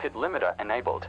Pit limiter enabled.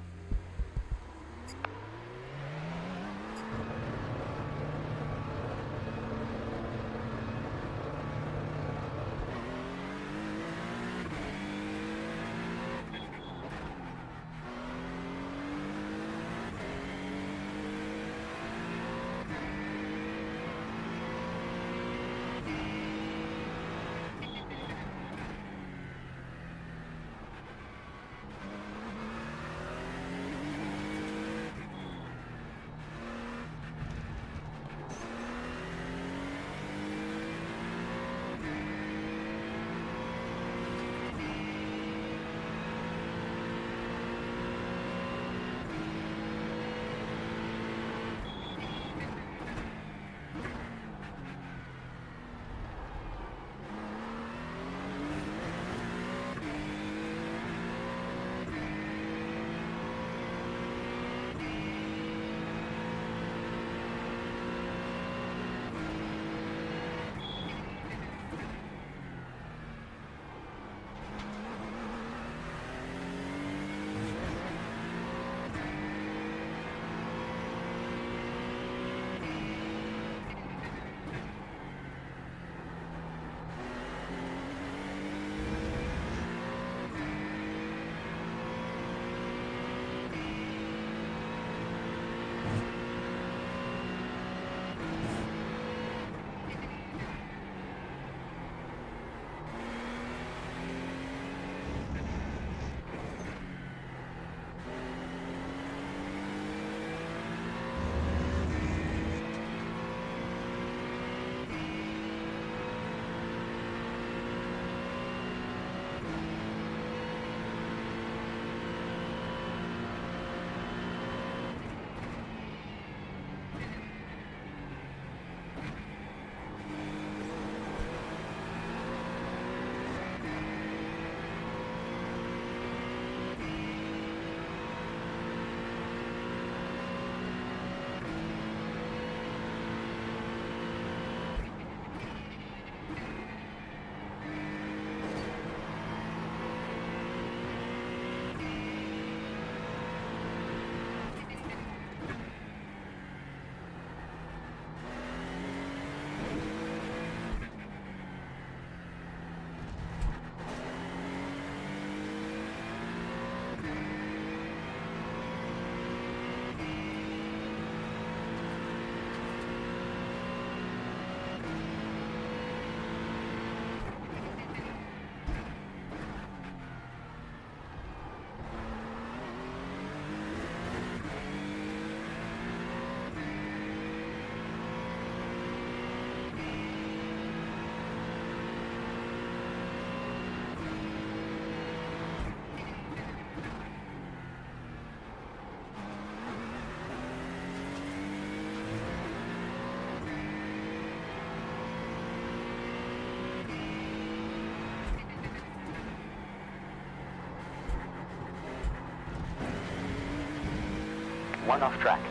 One off track.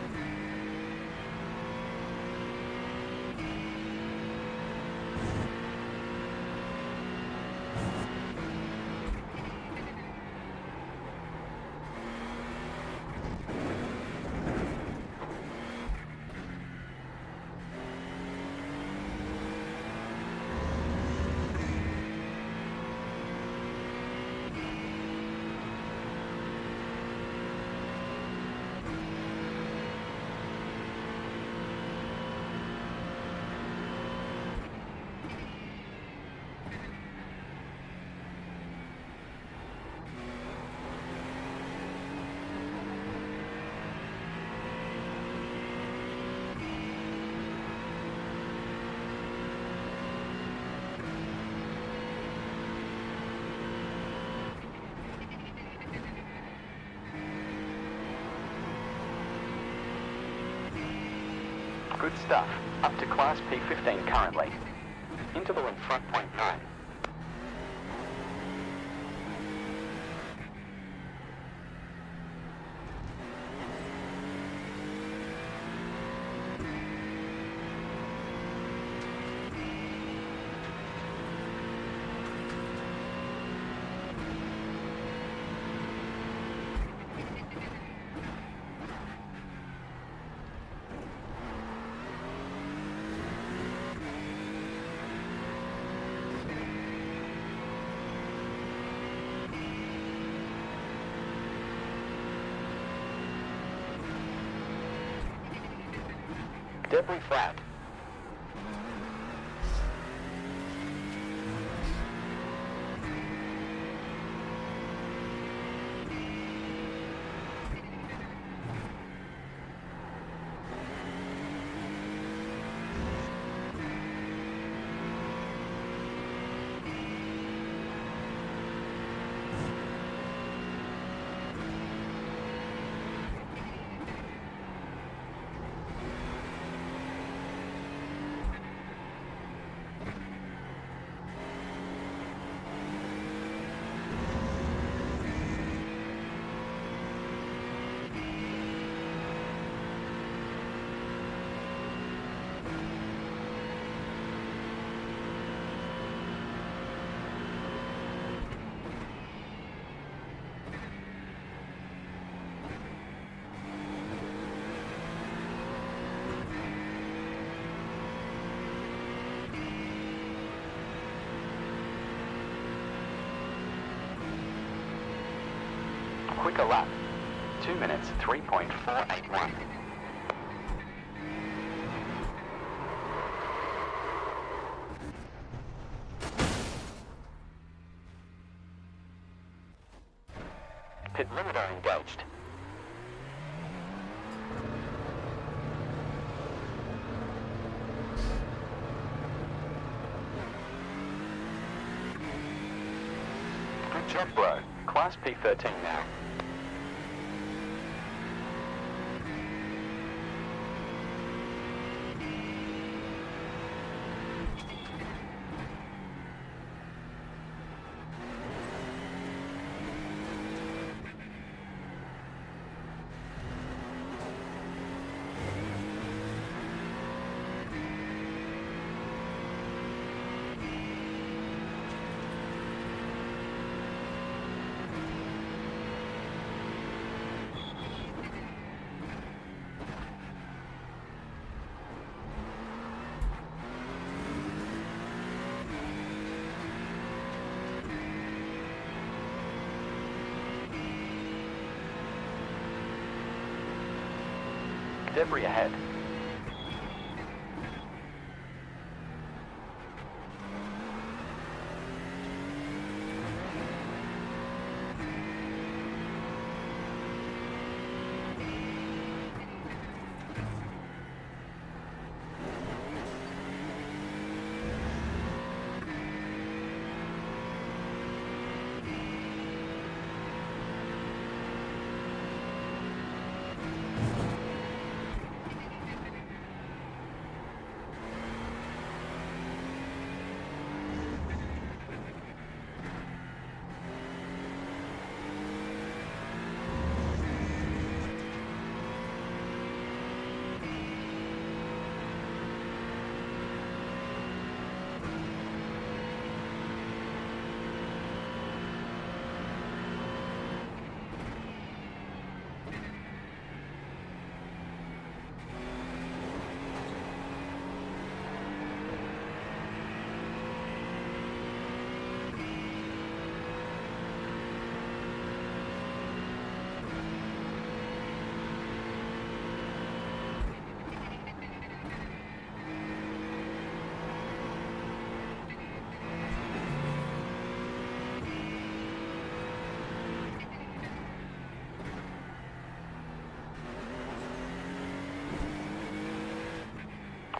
Good stuff. Up to Class P15 currently. Interval in front point 9. Debris flat. Quicker lap. 2 minutes, 3.481. Pit limiter engaged. Good job, bro. Class P13 now. Debris ahead.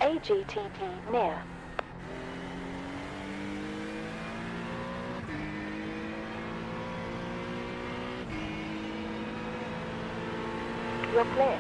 AGTP near. You're clear.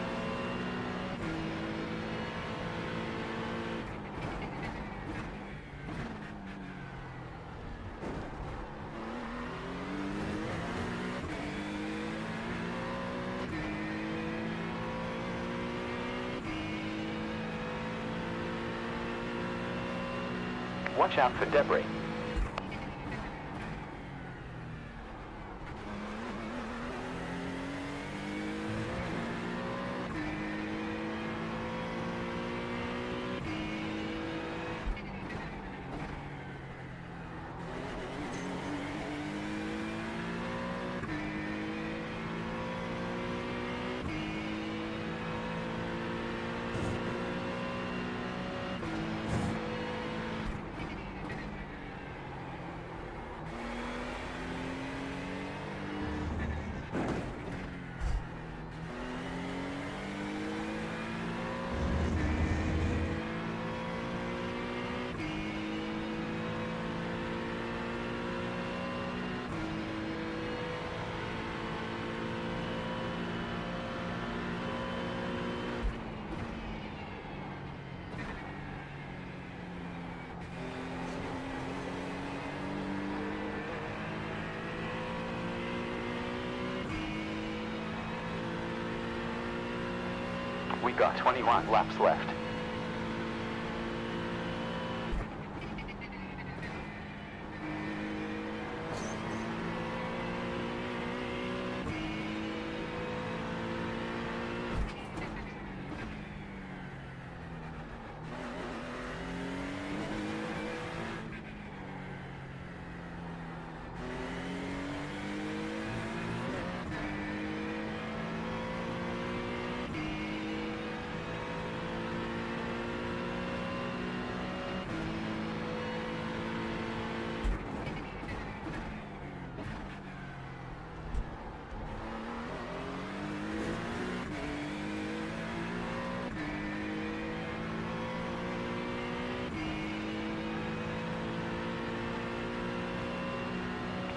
Watch out for debris. We got 21 laps left.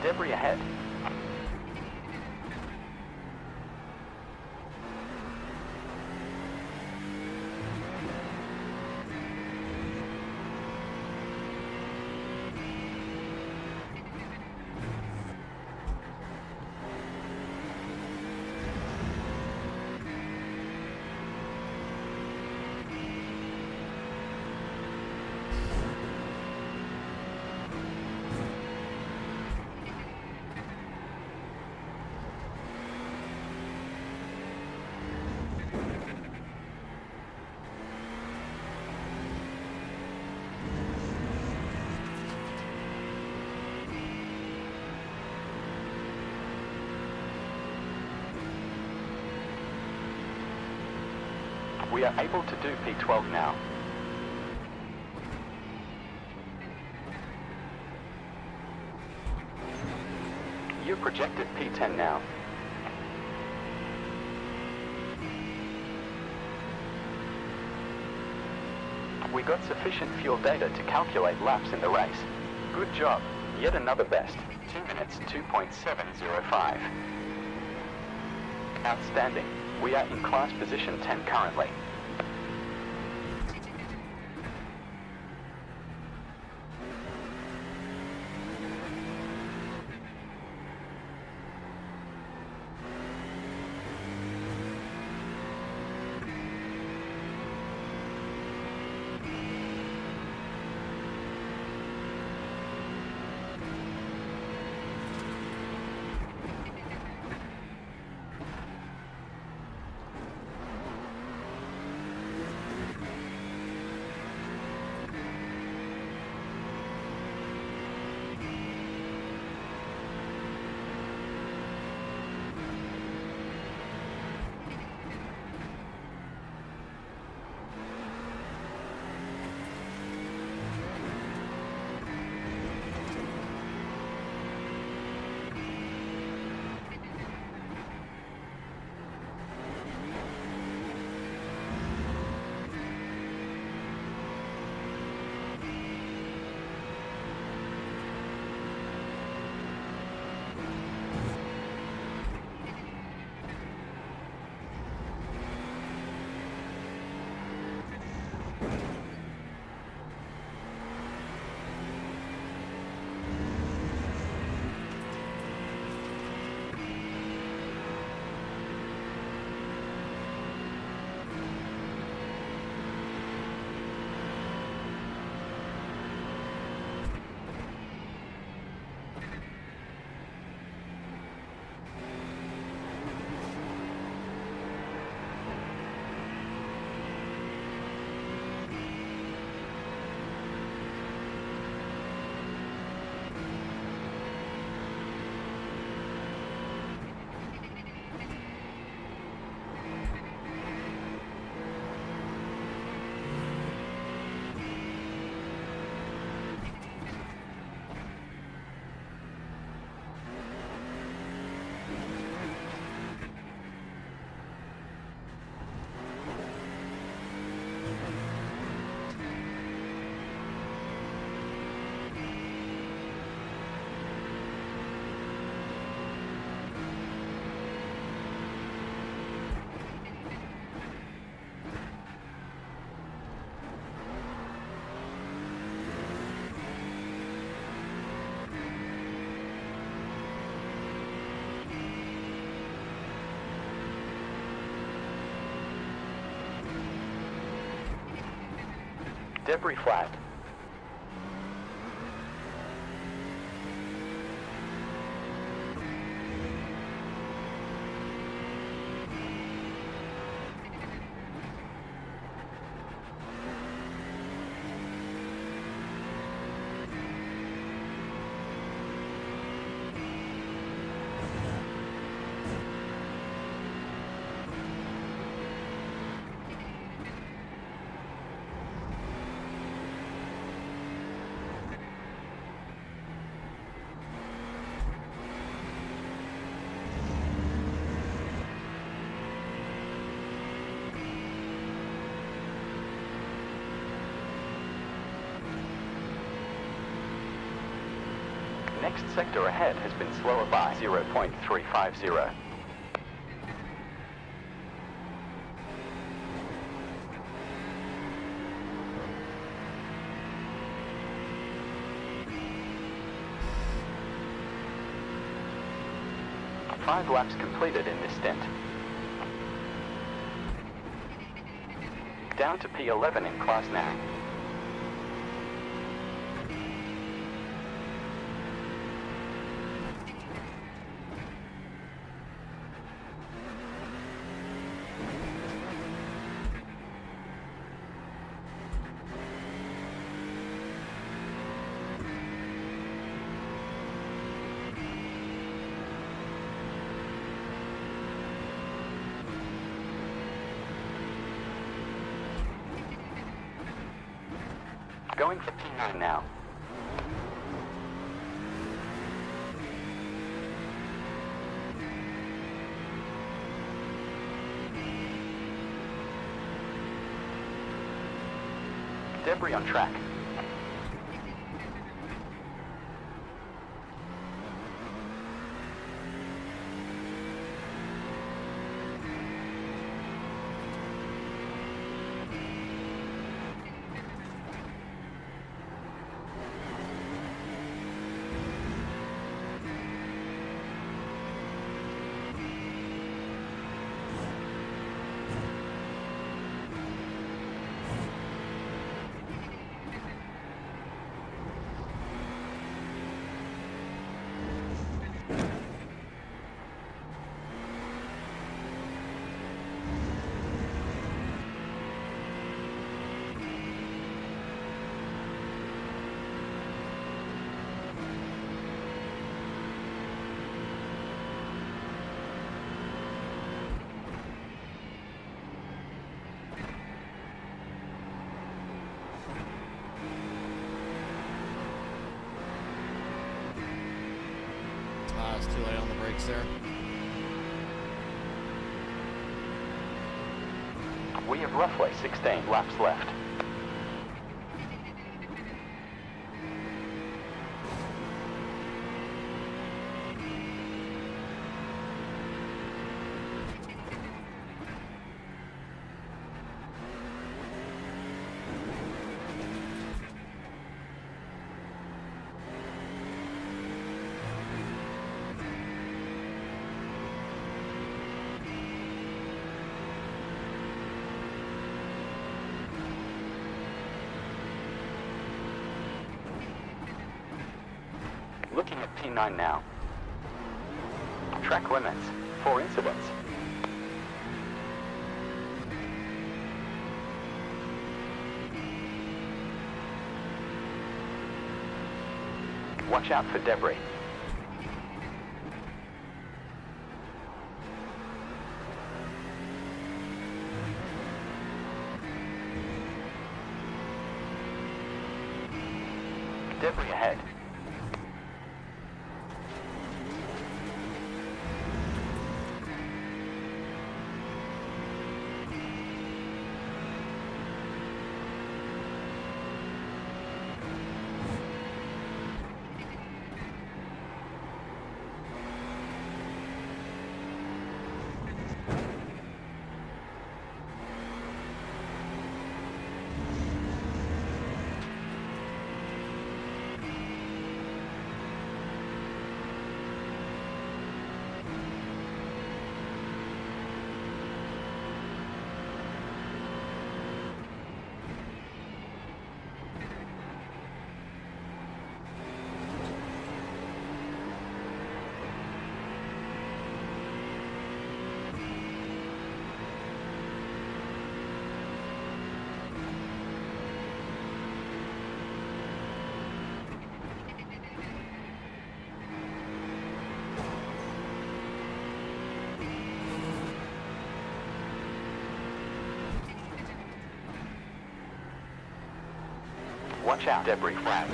Debris ahead. We are able to do P12 now. You projected P10 now. We got sufficient fuel data to calculate laps in the race. Good job. Yet another best. 2 minutes 2.705. Outstanding. We are in class position 10 currently. Debris flagged. Next sector ahead has been slower by 0.350. Five laps completed in this stint. Down to P11 in class now. Going for P9 now. Debris on track. It's too late on the brakes there. We have roughly 16 laps left. Looking at P9 now. Track limits. 4 incidents. Watch out for debris. Debris ahead. Watch out, debris flag.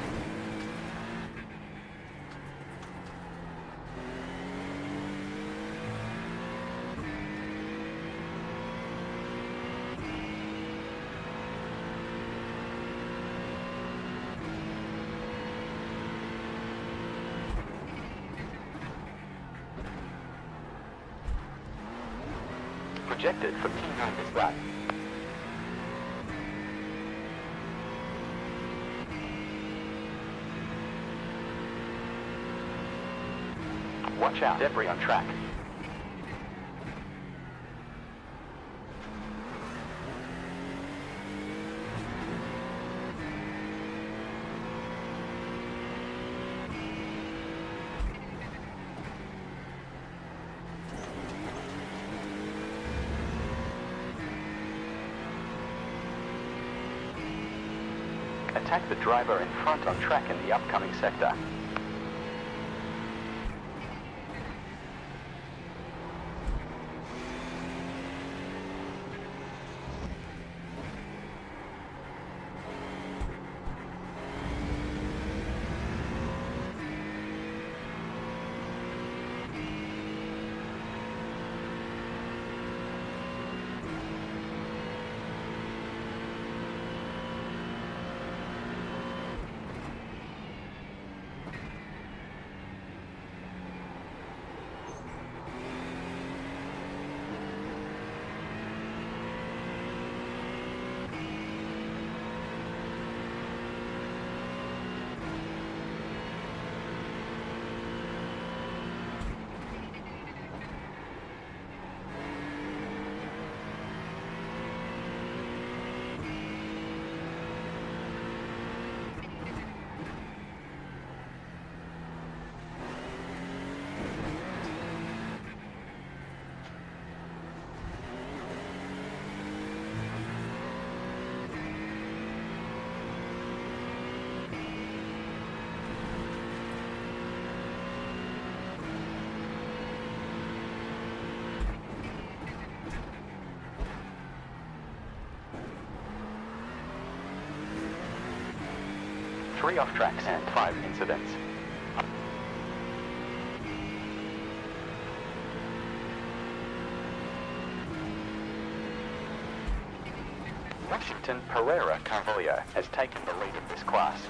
Projected for P9 this lap. Watch out, debris on track. Attack the driver in front on track in the upcoming sector. Three off tracks and 5 incidents. Washington Pereira Carvalho has taken the lead in this class.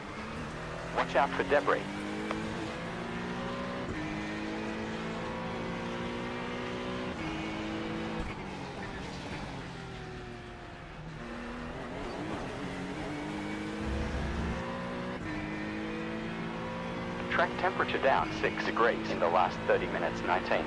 Watch out for debris. Track temperature down 6 degrees in the last 30 minutes, 19.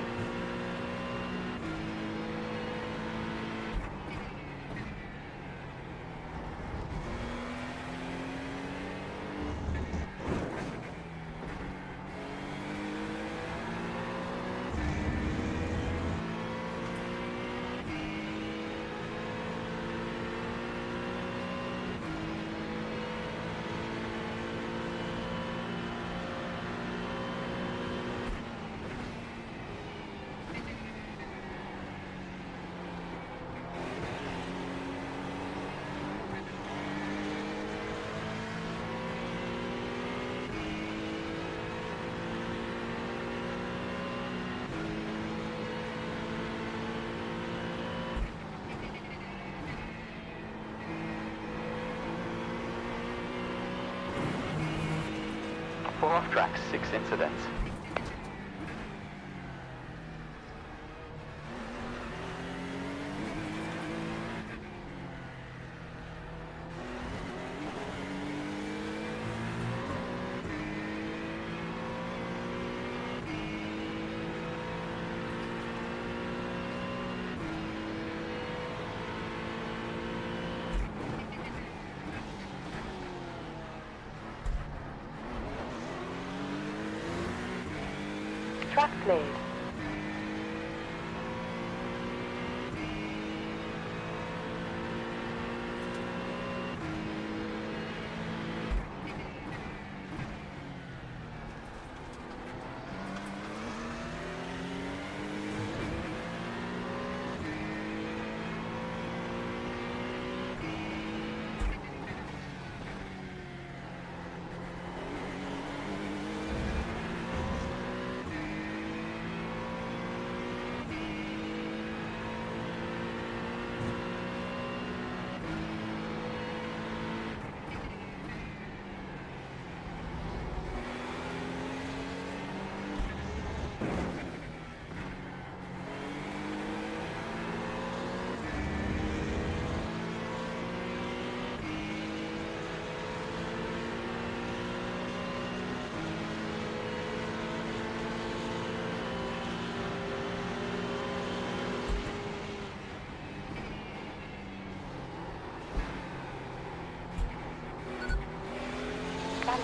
Four off tracks, 6 incidents. Track cleared.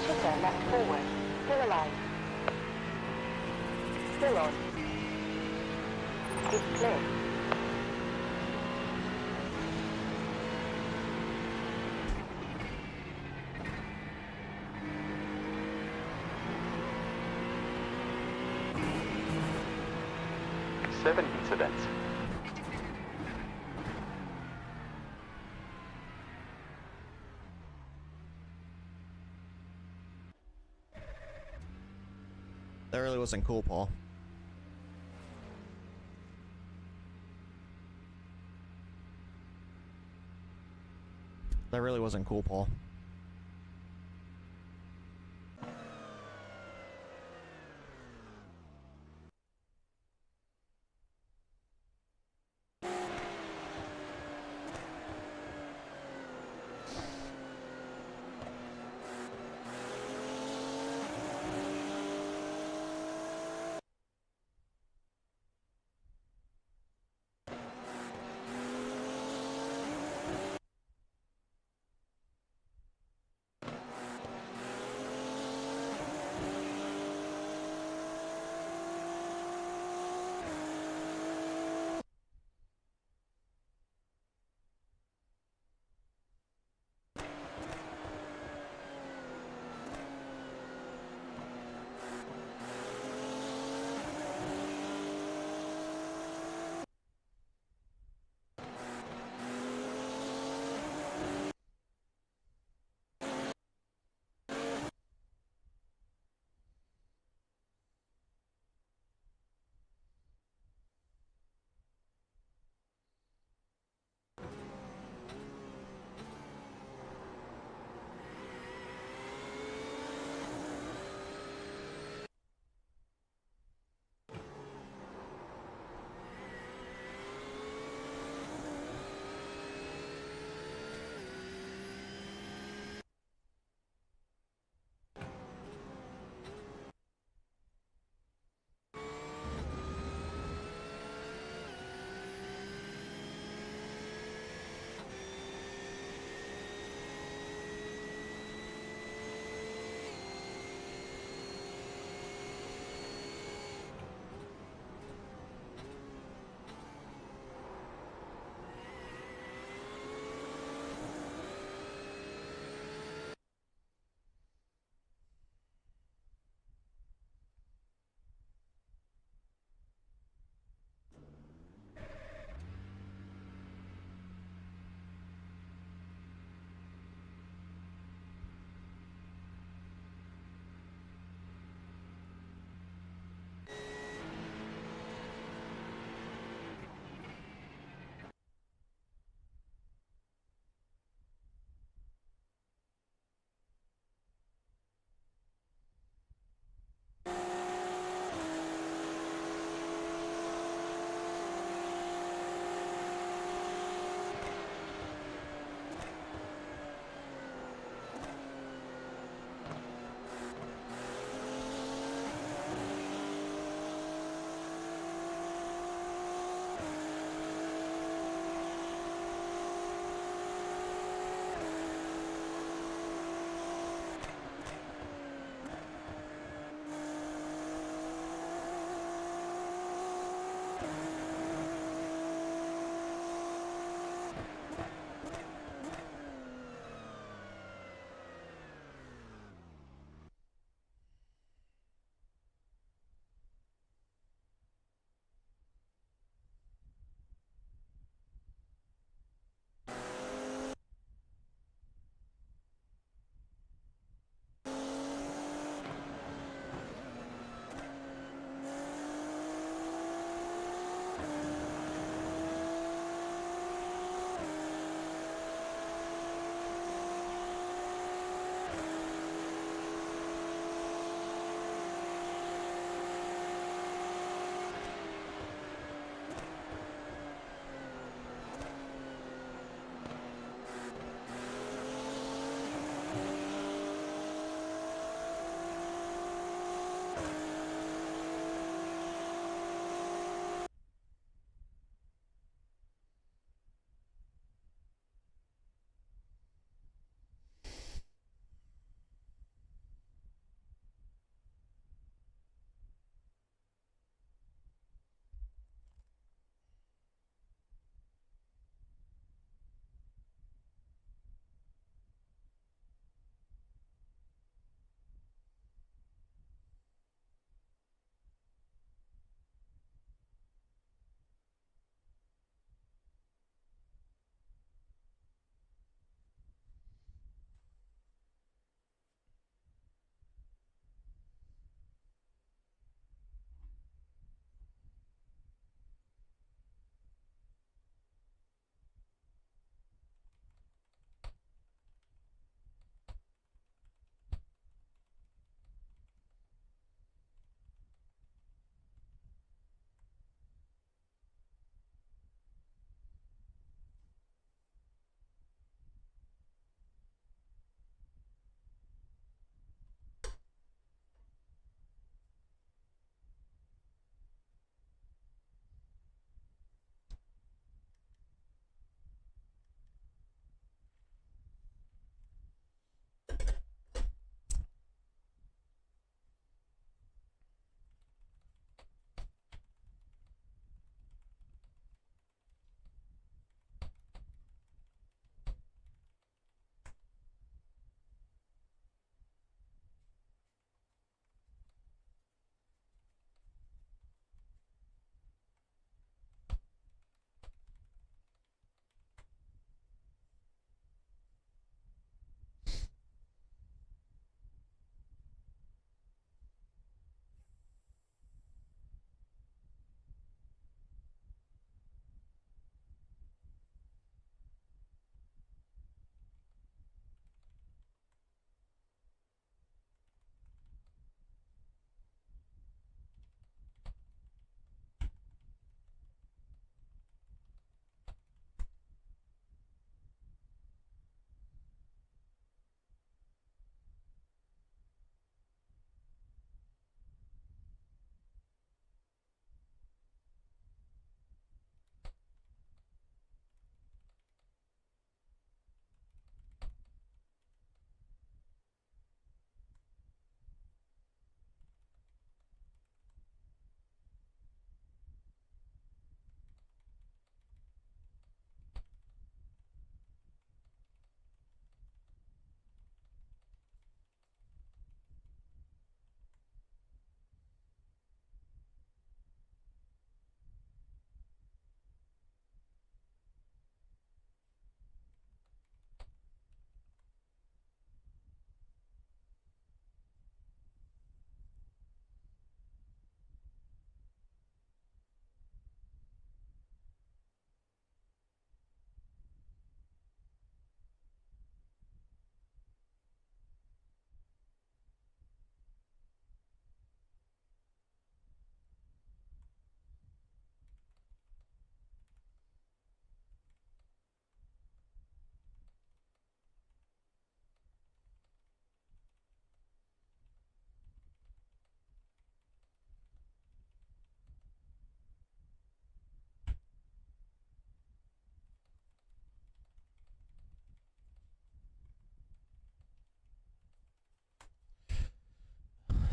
Chitter left forward. Still alive. Still on. Is clear. Seven incidents. That really wasn't cool, Paul. That really wasn't cool, Paul.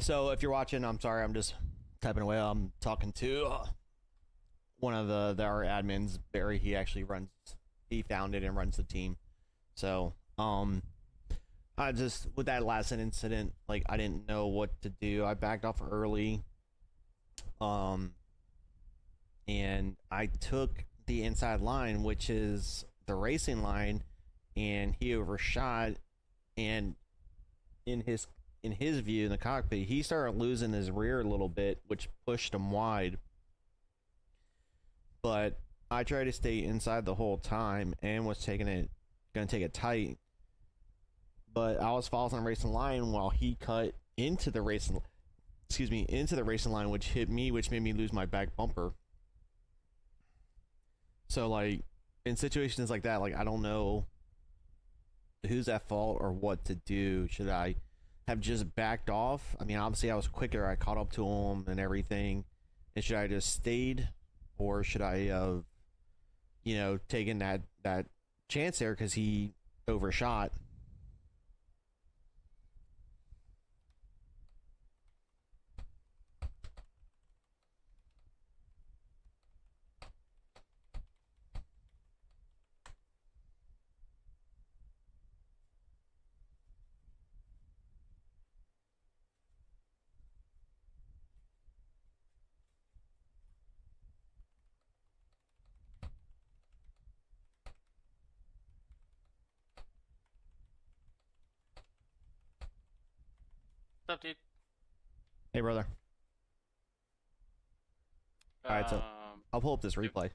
So if you're watching, I'm sorry, I'm just typing away. I'm talking to one of our admins, Barry. He founded and runs the team. So I just, with that last incident, like, I didn't know what to do. I backed off early, and I took the inside line, which is the racing line, and he overshot, and in his view in the cockpit, he started losing his rear a little bit, which pushed him wide. But I tried to stay inside the whole time and was gonna take it tight. But I was following the racing line while he cut into the racing line, which hit me, which made me lose my back bumper. So, like, in situations like that, like, I don't know who's at fault or what to do. Should I have just backed off? I mean, obviously I was quicker. I caught up to him and everything. And should I just stayed, or should I have, taken that chance there because he overshot? What's up, dude? Hey, brother. All right, so I'll pull up this replay.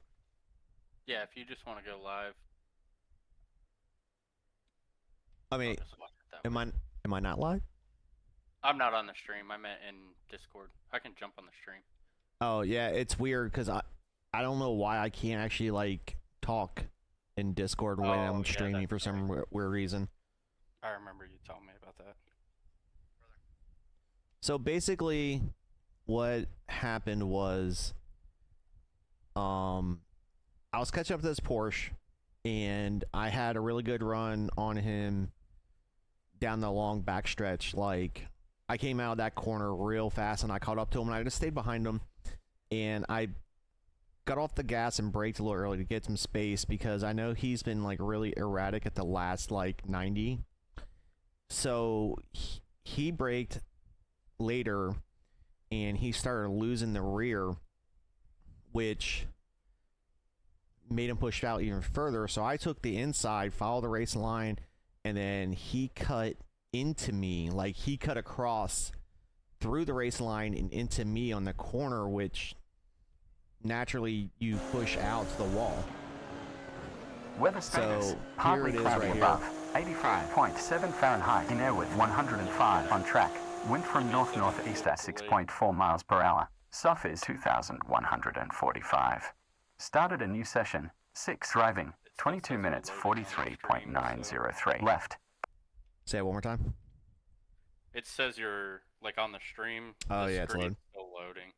Yeah, if you just want to go live. I mean, am I not live? I'm not on the stream. I meant in Discord. I can jump on the stream. Oh yeah, it's weird because I don't know why I can't actually, like, talk in Discord when I'm streaming for some weird reason. I remember you telling me about that. So basically, what happened was, I was catching up to this Porsche, and I had a really good run on him down the long backstretch. Like, I came out of that corner real fast, and I caught up to him, and I just stayed behind him, and I got off the gas and braked a little early to get some space because I know he's been, like, really erratic at the last, like, 90. So he braked later, and he started losing the rear, which made him push out even further. So I took the inside, followed the race line, and then he cut into me. Like, he cut across through the race line and into me on the corner, which naturally you push out to the wall. Weather status, partly cloudy above, 85.7 Fahrenheit in air with 105 on track. Wind from north-northeast at 6.4 miles per hour. SOF is 2,145. Started a new session. 6 driving. 22 minutes 43.903 left. Say it one more time. It says you're, like, on the stream. Oh, the yeah, it's loading. Still loading.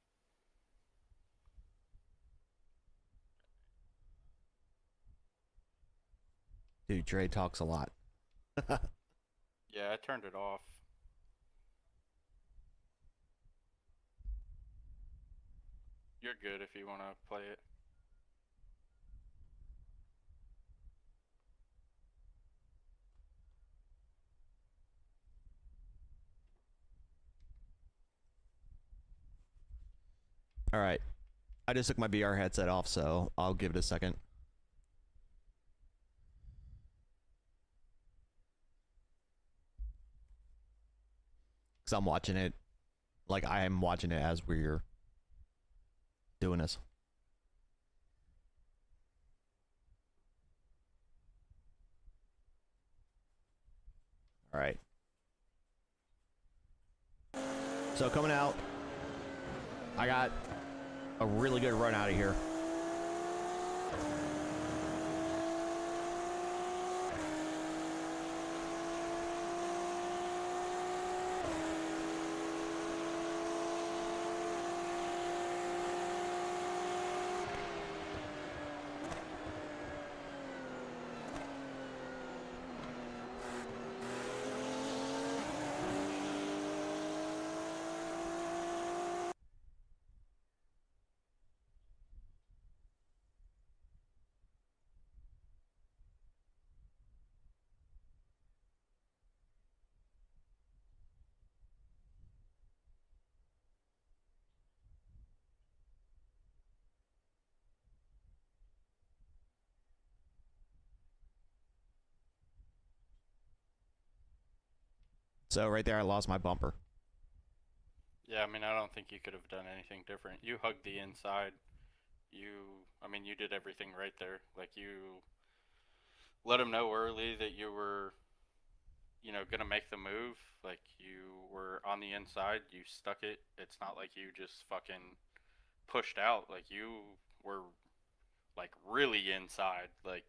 Dude, Dre talks a lot. Yeah, I turned it off. You're good if you want to play it. All right. I just took my VR headset off, so I'll give it a second. Because I'm watching it. Like, I am watching it as we're doing this. All right. So coming out, I got a really good run out of here. So right there, I lost my bumper. Yeah, I mean, I don't think you could have done anything different. You hugged the inside. I mean, you did everything right there. Like, you let him know early that you were, gonna make the move. Like, you were on the inside. You stuck it. It's not like you just fucking pushed out. Like, you were, like, really inside. Like,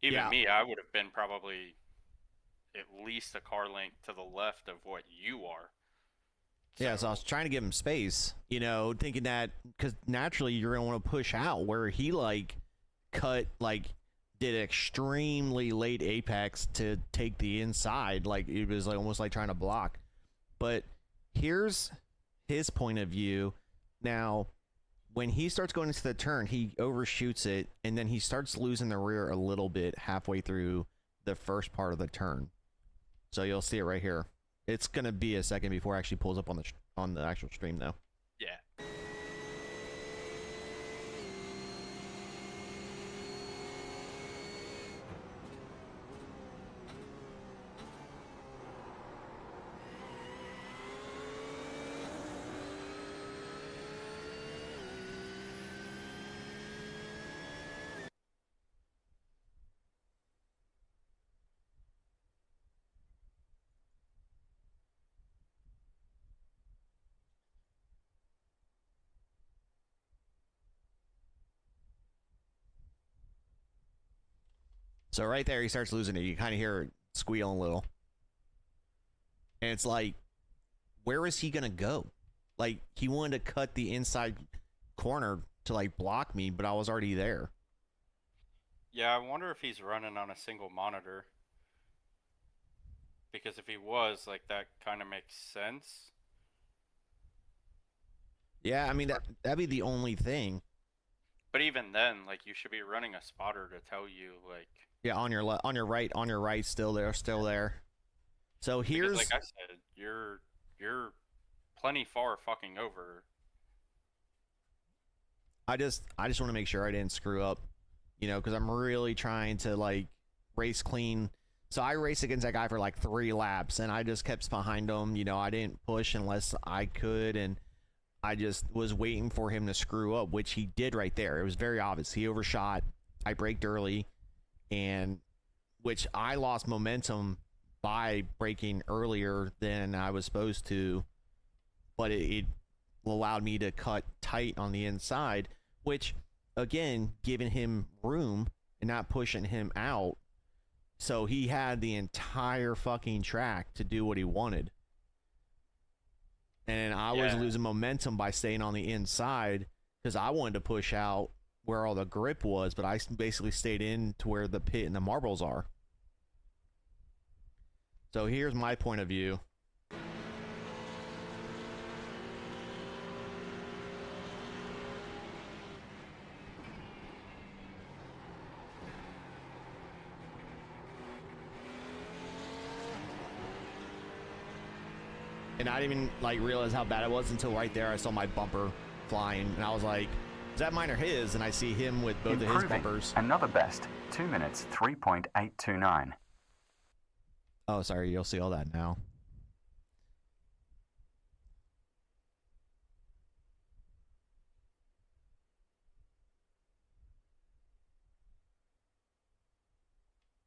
even Yeah. me, I would have been probably at least a car length to the left of what you are. Yeah, so I was trying to give him space, thinking that because naturally you're gonna want to push out where he did extremely late apex to take the inside, like it was like almost like trying to block. But here's his point of view. Now, when he starts going into the turn, he overshoots it, and then he starts losing the rear a little bit halfway through the first part of the turn. So you'll see it right here. It's gonna be a second before it actually pulls up on the actual stream, though. Yeah. So right there, he starts losing it. You kind of hear it squealing a little. And it's like, where is he going to go? Like, he wanted to cut the inside corner to, like, block me, but I was already there. Yeah, I wonder if he's running on a single monitor. Because if he was, like, that kind of makes sense. Yeah, I mean, that'd be the only thing. But even then, like, you should be running a spotter to tell you, like... Yeah, on your right, still there. So here's... Because, like I said, you're plenty far fucking over. I just want to make sure I didn't screw up, because I'm really trying to, like, race clean. So I raced against that guy for, like, 3 laps, and I just kept behind him. I didn't push unless I could, and I just was waiting for him to screw up, which he did right there. It was very obvious. He overshot. I braked early, and which I lost momentum by braking earlier than I was supposed to, but it allowed me to cut tight on the inside, which, again, giving him room and not pushing him out. So he had the entire fucking track to do what he wanted. And I was losing momentum by staying on the inside because I wanted to push out where all the grip was, but I basically stayed in to where the pit and the marbles are. So here's my point of view. And I didn't even like realize how bad it was until right there I saw my bumper flying, and I was like, is that mine or his? And I see him with both of his bumpers. Another best. 2 minutes, 3.829. Oh, sorry, you'll see all that now.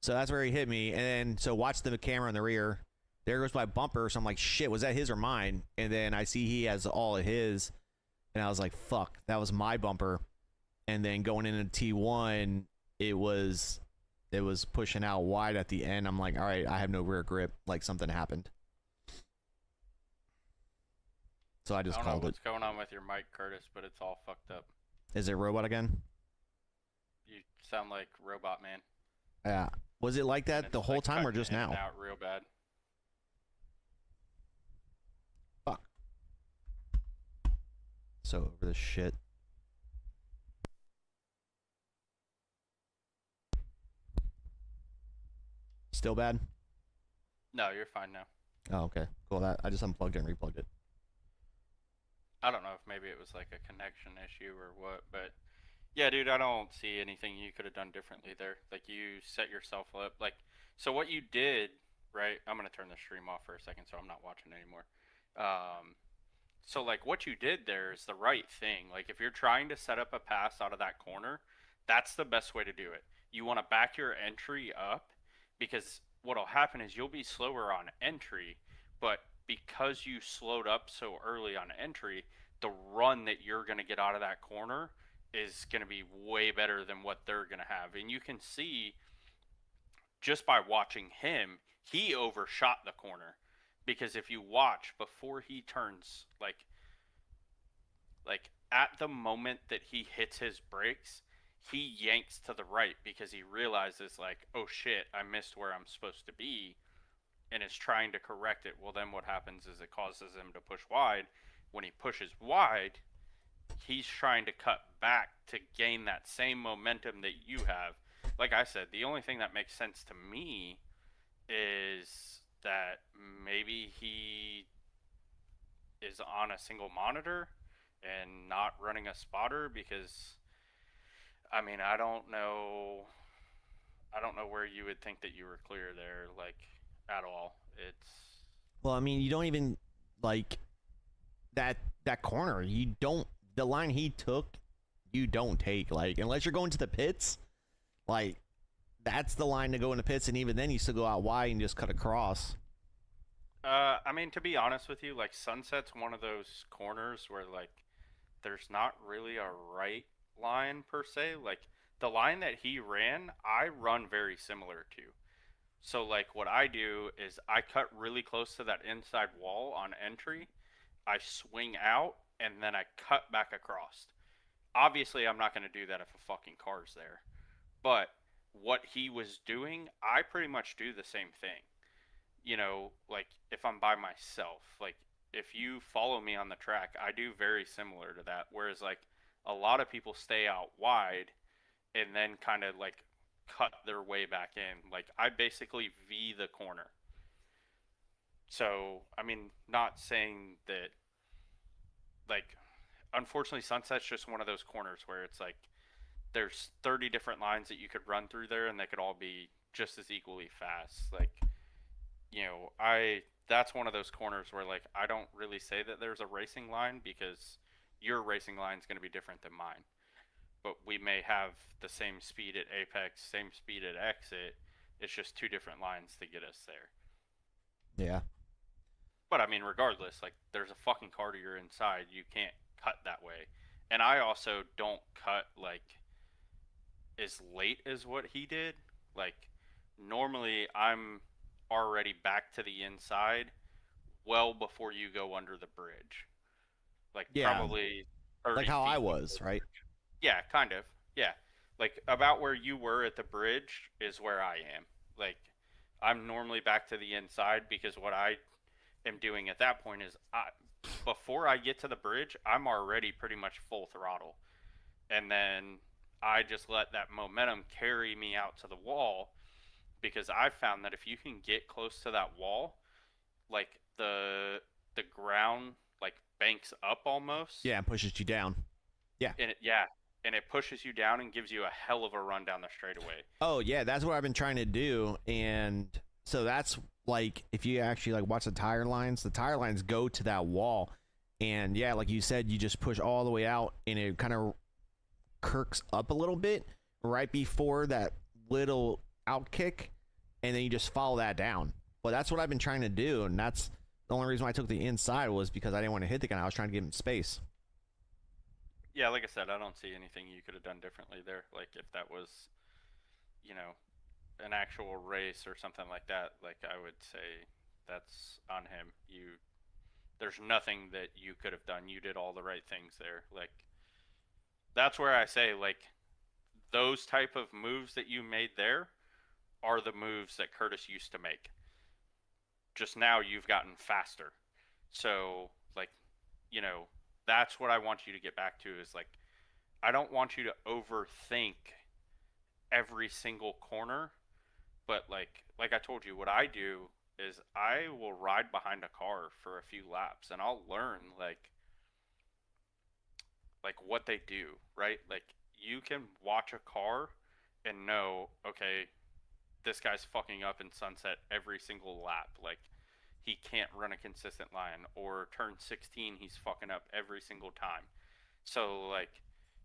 So that's where he hit me, and then so watch the camera in the rear. There goes my bumper, so I'm like, shit, was that his or mine? And then I see he has all of his, and I was like, fuck, that was my bumper. And then going into T1, it was pushing out wide at the end. I'm like, all right, I have no rear grip, like something happened. So I just called it. I don't know what's going on with your mic, Curtis, but it's all fucked up. Is it robot again? You sound like Robot Man. Yeah. Was it like that the whole time or just now? Out real bad. Fuck. So over this shit. Still bad? No, you're fine now. Oh, okay. Cool. That I just unplugged it and replugged it. I don't know if maybe it was like a connection issue or what, but yeah, dude, I don't see anything you could have done differently there. Like, you set yourself up. Like, so what you did right? I'm gonna turn the stream off for a second so I'm not watching anymore. So like what you did there is the right thing. Like if you're trying to set up a pass out of that corner, that's the best way to do it. You want to back your entry up because what'll happen is you'll be slower on entry, but because you slowed up so early on entry, the run that you're going to get out of that corner is going to be way better than what they're going to have. And you can see just by watching him, he overshot the corner because if you watch before he turns like at the moment that he hits his brakes, he yanks to the right because he realizes like, oh shit, I missed where I'm supposed to be and is trying to correct it. Well, then what happens is it causes him to push wide. When he pushes wide, he's trying to cut back to gain that same momentum that you have. Like I said, the only thing that makes sense to me is that maybe he is on a single monitor and not running a spotter because I mean, I don't know where you would think that you were clear there like at all. It's Well, I mean, you don't even like that corner. You don't the line he took. You don't take like unless you're going to the pits. Like that's the line to go in the pits, and even then you still go out wide and just cut across. I mean to be honest with you, like Sunset's one of those corners where like there's not really a right line per se. Like the line that he ran, I run very similar to. So like what I do is I cut really close to that inside wall on entry. I swing out and then I cut back across. Obviously, I'm not going to do that if a fucking car's there. But what he was doing, I pretty much do the same thing. You know, like if I'm by myself, like if you follow me on the track, I do very similar to that. Whereas like a lot of people stay out wide and then kind of like cut their way back in. Like I basically V the corner. So, I mean, not saying that like unfortunately Sunset's just one of those corners where it's like there's 30 different lines that you could run through there and they could all be just as equally fast. Like, you know, I that's one of those corners where like I don't really say that there's a racing line because your racing line is going to be different than mine. But we may have the same speed at apex, same speed at exit. It's just two different lines to get us there. Yeah. But I mean, regardless, like there's a fucking car to your inside. You can't cut that way. And I also don't cut like as late as what he did. Like normally I'm already back to the inside well before you go under the bridge. Like Yeah. probably 30 Like how feet I before was, the right? bridge. Yeah, kind of. Yeah. Like about where you were at the bridge is where I am. Like I'm normally back to the inside because what I am doing at that point is before I get to the bridge, I'm already pretty much full throttle. And then I just let that momentum carry me out to the wall because I've found that if you can get close to that wall, like the ground like banks up almost. Yeah, and pushes you down. Yeah. And it pushes you down and gives you a hell of a run down the straightaway. Oh yeah, that's what I've been trying to do, and so that's like if you actually like watch the tire lines go to that wall, and yeah, like you said, you just push all the way out, and it kind of kirks up a little bit right before that little out kick, and then you just follow that down. Well, that's what I've been trying to do, and that's the only reason why I took the inside was because I didn't want to hit the guy. I was trying to give him space. Yeah, like I said, I don't see anything you could have done differently there. Like if that was, you know, an actual race or something like that, like I would say that's on him. There's nothing that you could have done. You did all the right things there. Like that's where I say like those type of moves that you made there are the moves that Curtis used to make. Just now you've gotten faster. So like, you know, that's what I want you to get back to is like I don't want you to overthink every single corner, but like I told you what I do is I will ride behind a car for a few laps and I'll learn like what they do, right? Like you can watch a car and know, okay, this guy's fucking up in sunset every single lap. Like, he can't run a consistent line. Or turn 16, he's fucking up every single time. So, like,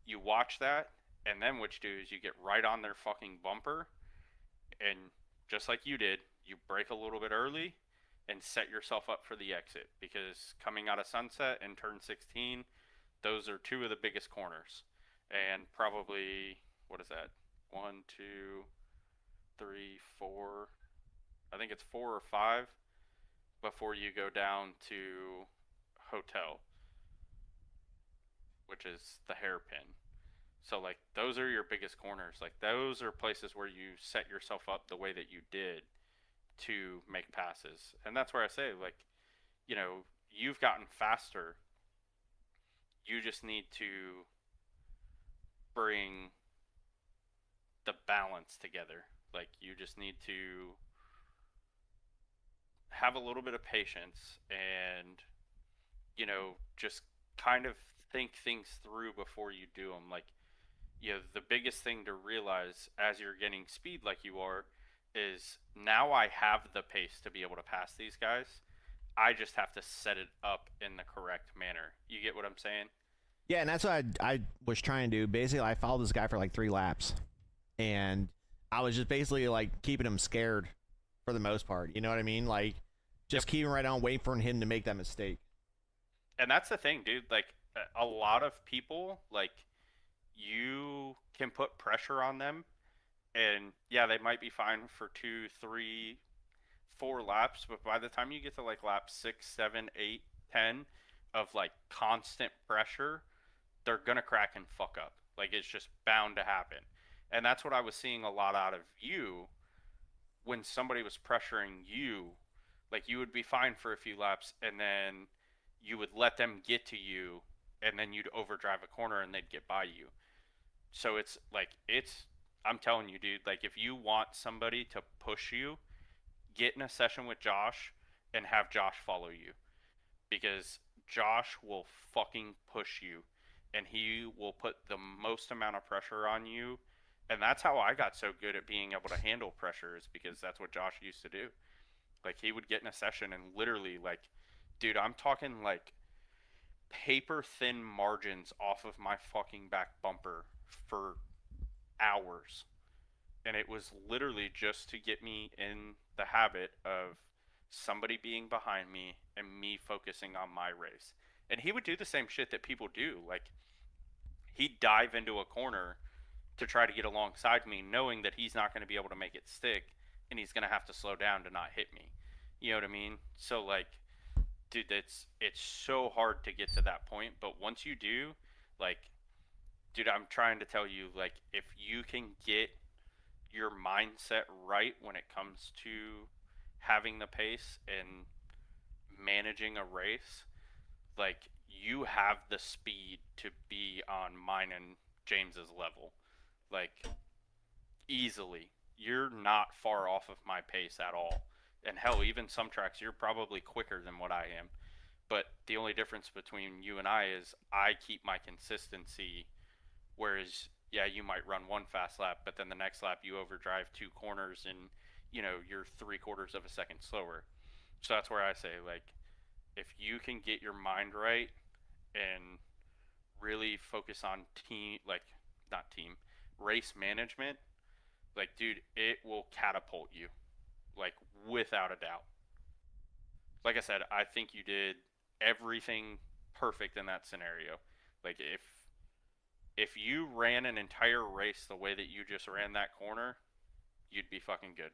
you watch that, and then what you do is you get right on their fucking bumper, and just like you did, you brake a little bit early and set yourself up for the exit. Because coming out of sunset and turn 16, those are two of the biggest corners. And probably, what is that? 1, 2, 3, 4. I think it's 4 or 5 before you go down to hotel, which is the hairpin. So, like, those are your biggest corners. Like, those are places where you set yourself up the way that you did to make passes. And that's where I say, like, you know, you've gotten faster. You just need to bring the balance together. Like, you just need to have a little bit of patience and, you know, just kind of think things through before you do them. Like, you know, the biggest thing to realize as you're getting speed like you are is now I have the pace to be able to pass these guys. I just have to set it up in the correct manner. You get what I'm saying? Yeah, and that's what I was trying to do. Basically, I followed this guy for like 3 laps, and I was just basically like keeping him scared for the most part. You know what I mean? Like, just keeping right on, waiting for him to make that mistake. And that's the thing, dude. Like, a lot of people, like, you can put pressure on them, and yeah, they might be fine for 2, 3, 4 laps, but by the time you get to like lap 6, 7, 8, 10 of like constant pressure, they're gonna crack and fuck up. Like, it's just bound to happen. And that's what I was seeing a lot out of you when somebody was pressuring you. Like, you would be fine for a few laps, and then you would let them get to you, and then you'd overdrive a corner and they'd get by you. So it's like, I'm telling you, dude, like, if you want somebody to push you, get in a session with Josh and have Josh follow you, because Josh will fucking push you, and he will put the most amount of pressure on you. And that's how I got so good at being able to handle pressure, is because that's what Josh used to do. Like, he would get in a session and literally, like, dude, I'm talking like paper thin margins off of my fucking back bumper for hours. And it was literally just to get me in the habit of somebody being behind me and me focusing on my race. And he would do the same shit that people do. Like, he'd dive into a corner to try to get alongside me, knowing that he's not going to be able to make it stick, and he's going to have to slow down to not hit me. You know what I mean? So, like, dude, it's so hard to get to that point, but once you do, like, dude, I'm trying to tell you, like, if you can get your mindset right when it comes to having the pace and managing a race, like, you have the speed to be on mine and James's level. Like, easily. You're not far off of my pace at all. And hell, even some tracks, you're probably quicker than what I am. But the only difference between you and I is I keep my consistency, whereas, yeah, you might run one fast lap, but then the next lap you overdrive 2 corners and, you know, you're 3/4 of a second slower. So that's where I say, like, if you can get your mind right and really focus on team, like, not team, race management, like, dude, it will catapult you, like, without a doubt. Like I said, I think you did everything perfect in that scenario. Like, if you ran an entire race the way that you just ran that corner, you'd be fucking good.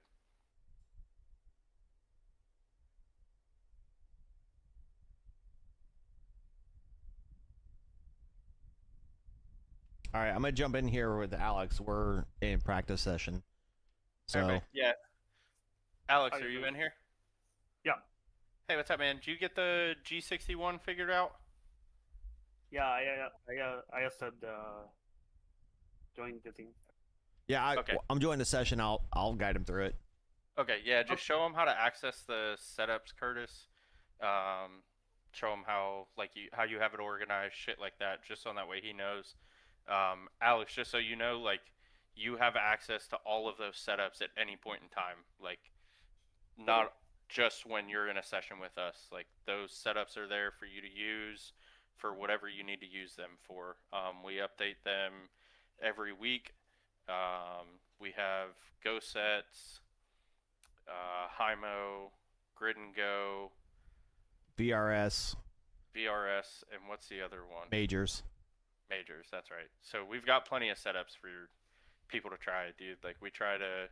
All right, I'm gonna jump in here with Alex. We're in practice session. So Okay. Yeah. Alex, are you in here? Yeah. Hey, what's up, man? Did you get the G61 figured out? Yeah, I just said join the thing. yeah, Okay. I'm joining the session. I'll guide him through it. Okay, yeah, just show him how to access the setups, Curtis. Show him how, like, how you have it organized, shit like that, just so that way he knows. Alex, just so you know, like, you have access to all of those setups at any point in time. Like, not just when you're in a session with us. Like, those setups are there for you to use for whatever you need to use them for. We update them every week. We have Go sets, Hymo, Grid and Go, VRS, VRS, and what's the other one? majors. Majors, that's right. So we've got plenty of setups for people to try, dude. Like, we try to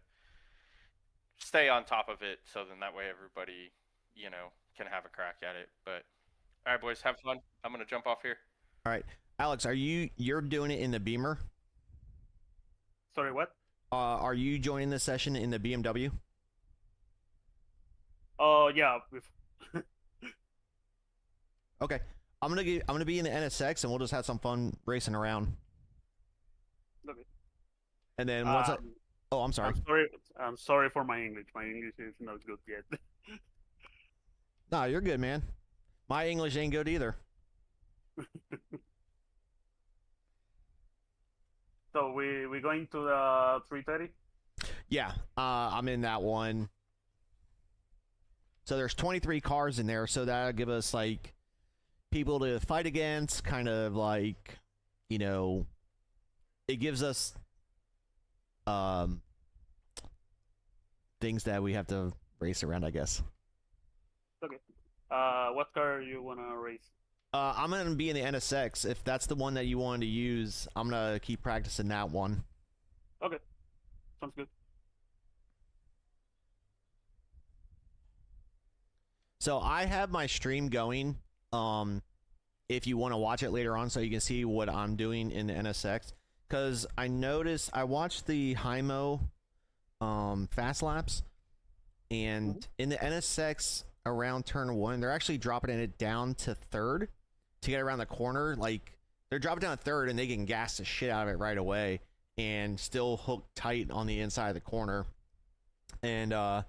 stay on top of it, so then that way everybody, can have a crack at it. But all right, boys, have fun. I'm gonna jump off here. All right, Alex, you're doing it in the Beamer? Sorry, what? Are you joining the session in the BMW? Oh yeah. Okay, I'm gonna be in the NSX, and we'll just have some fun racing around. Okay. And then once oh, I'm sorry. I'm sorry for my English. My English is not good yet. No, you're good, man. My English ain't good either. So we going to the 330? Yeah, I'm in that one. So there's 23 cars in there, so that'll give us like people to fight against, kind of like, it gives us things that we have to race around, I guess. Okay. What car you wanna race? I'm gonna be in the NSX. If that's the one that you wanted to use, I'm gonna keep practicing that one. Okay. Sounds good. So I have my stream going. If you want to watch it later on, so you can see what I'm doing in the NSX, because I noticed I watched the Hymo fast laps, and in the NSX around turn 1, they're actually dropping it down to third to get around the corner. Like, they're dropping down to third, and they can gas the shit out of it right away and still hook tight on the inside of the corner. And I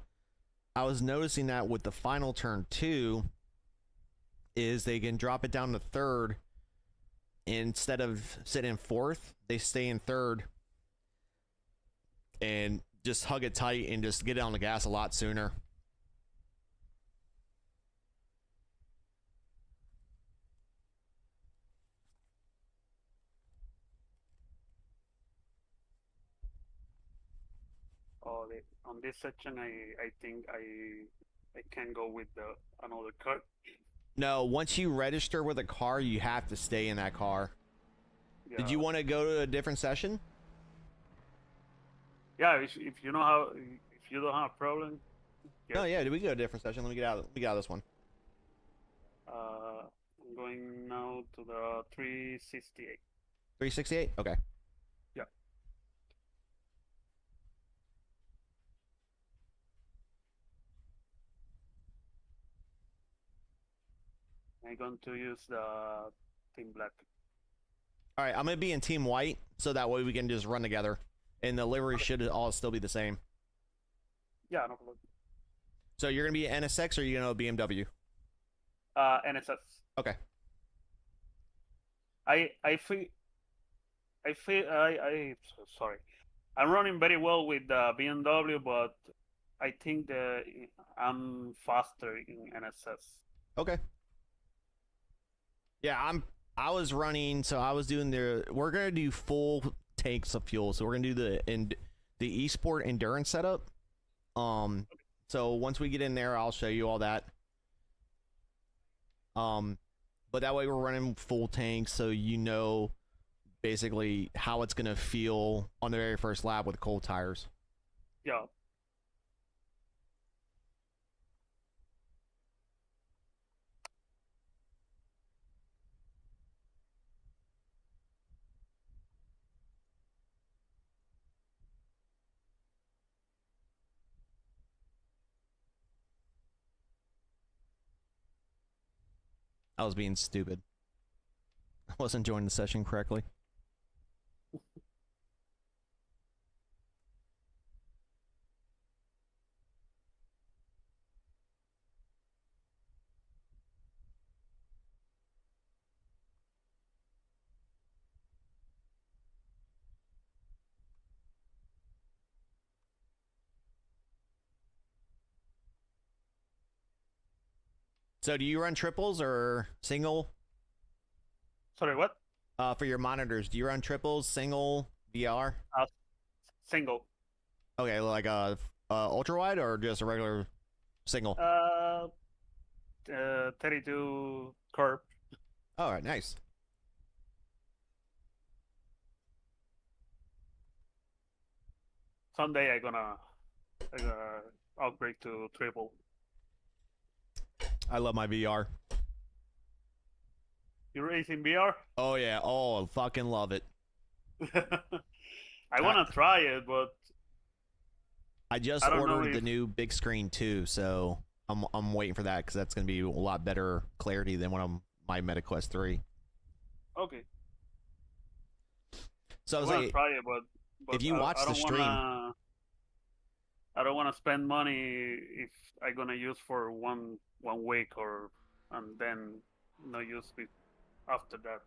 was noticing that with the final turn 2 is they can drop it down to third. Instead of sitting in fourth, they stay in third and just hug it tight and just get it on the gas a lot sooner. Oh, on this section, I think I can go with another car. No, once you register with a car, you have to stay in that car. Yeah. Did you want to go to a different session? Yeah, if you know how, if you don't have a problem. Yeah. Oh yeah, did we go to a different session? Let me get out of this one. I'm going now to the 368. 368? Okay. Yeah. I'm going to use the Team Black. All right, I'm going to be in Team White, so that way we can just run together. And the livery should all still be the same. Yeah, no problem. So you're going to be NSX or are you going to BMW? NSS. Okay. I sorry. I'm running very well with the BMW, but I think I'm faster in NSS. Okay. Yeah, I was running, so I was doing we're gonna do full tanks of fuel. So we're gonna do the eSport endurance setup. So once we get in there, I'll show you all that. But that way we're running full tanks, so you know basically how it's gonna feel on the very first lap with cold tires. Yeah. I was being stupid. I wasn't joining the session correctly. So do you run triples or single? Sorry, what? For your monitors, do you run triples, single, VR? Single. Okay, like a ultra wide or just a regular single? 32 curve. All right, nice. Someday I'm gonna upgrade to triple. I love my VR. You racing VR? Oh yeah, oh I fucking love it. I wanna try it, but I just I don't know ordered the if- new big screen too, so I'm waiting for that because that's gonna be a lot better clarity than my MetaQuest 3. okay. So I I was wanna like, try it, but if you watch I the don't stream, I don't wanna spend money if I'm gonna use for one week and then no use it after that.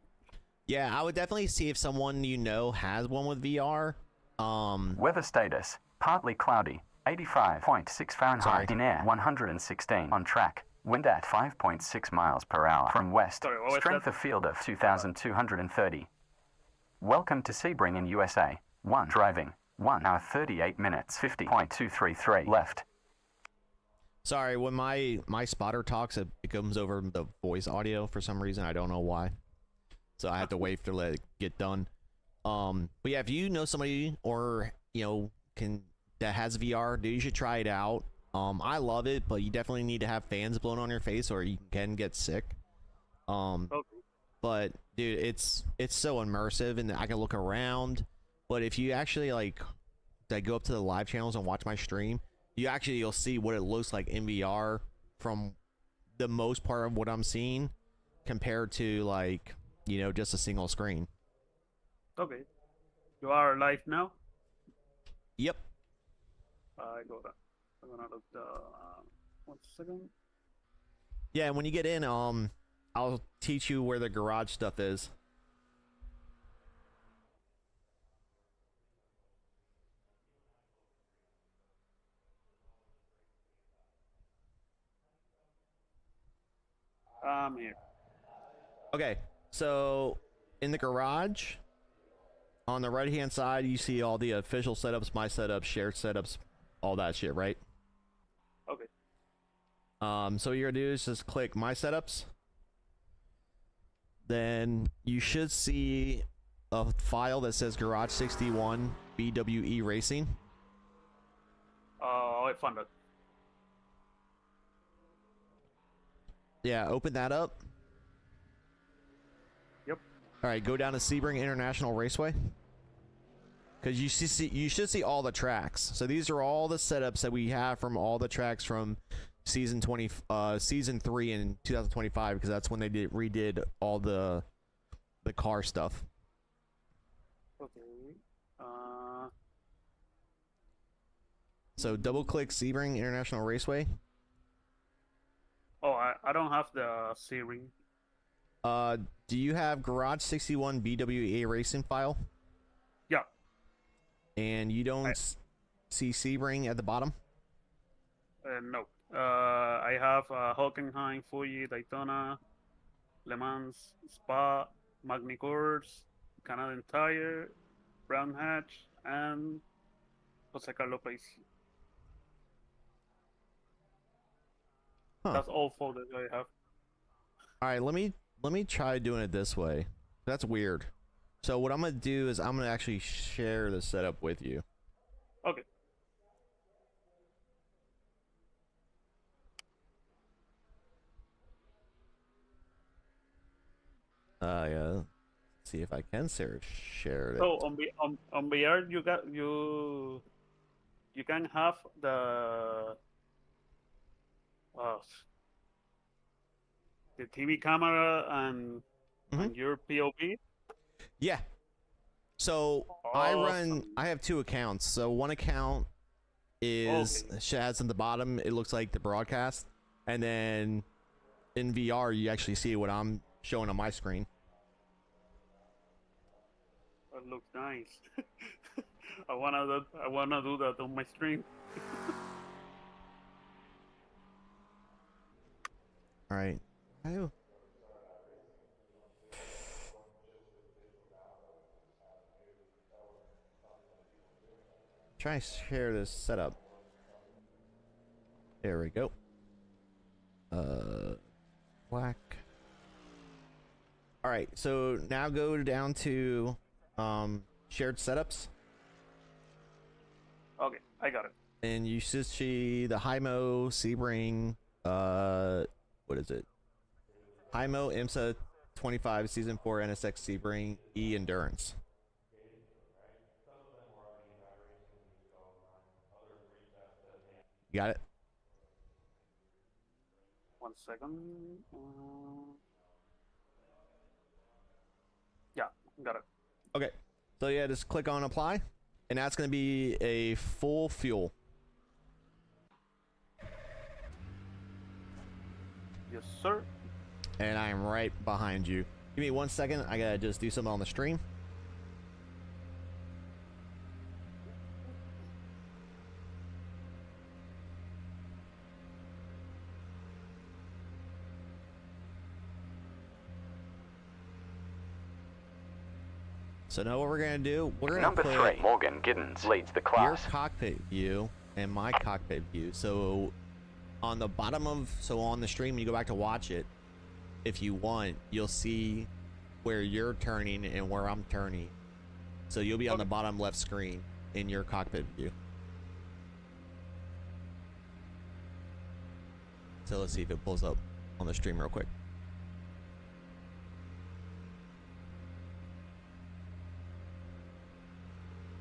yeah, I would definitely see if someone you know has one with VR. Weather status, partly cloudy, 85.6 Fahrenheit in air, 116 on track. Wind at 5.6 miles per hour from west. Sorry, what was Strength that? of field of 2,230. Welcome to Sebring in USA. 1 driving. 1 hour 38 minutes 50.233 left. Sorry, when my spotter talks, it comes over the voice audio for some reason. I don't know why. So I have to wait to let it get done. But yeah, if you know somebody or that has VR, dude, you should try it out. I love it, but you definitely need to have fans blowing on your face or you can get sick. Okay. But dude, it's so immersive and I can look around. But if you actually like go up to the live channels and watch my stream, you'll see what it looks like in VR from the most part of what I'm seeing compared to like, just a single screen. Okay. You are live now? Yep. I'm gonna look the 1 second. Yeah, and when you get in, I'll teach you where the garage stuff is. I'm here. Okay, so in the garage, on the right hand side, you see all the official setups, my setups, shared setups, all that shit, right? Okay. So what you're gonna do is just click my setups. Then you should see a file that says Garage 61 BWE Racing. I found it. Yeah, open that up. Yep. All right, go down to Sebring International Raceway. Because you should see all the tracks. So these are all the setups that we have from all the tracks from season 3 in 2025, because that's when they redid all the car stuff. Okay. So double click Sebring International Raceway. Oh, I don't have the Siri. Do you have Garage 61 BWA Racing file? Yeah. And you don't see Sebring at the bottom? No. I have Hockenheim, Fuji, Daytona, Le Mans, Spa, Magny Cours, Canadian Tire, Brown Hatch, and Jose Carlo Place. Huh. That's all folders I have. All right, let me try doing it this way. That's weird. So what I'm gonna do is I'm gonna actually share the setup with you. Okay. Yeah. See if I can share it. So on VR you can have uh, the TV camera and your POV. Yeah. So Awesome. I have 2 accounts. So one account is has in the bottom, it looks like the broadcast, and then in VR you actually see what I'm showing on my screen. That looks nice. I wanna do that on my stream. All right. Oh. Try to share this setup. There we go. Black. All right. So now go down to shared setups, Okay, I got it. and you should see the Hymo, Sebring, what is it? Hymo IMSA 25 Season 4 NSX Sebring E Endurance. You got it? 1 second. Yeah, got it. Okay. So yeah, just click on apply, and that's going to be a full fuel. Yes, sir. And I'm right behind you. Give me 1 second. I gotta just do something on the stream. So now what we're gonna do, we're gonna Number put 3, Morgan Giddens leads the your class. cockpit view and my cockpit view. So on the bottom of, so on the stream, you go back to watch it. If you want, you'll see where you're turning and where I'm turning. So you'll be on the bottom left screen in your cockpit view. So let's see if it pulls up on the stream real quick.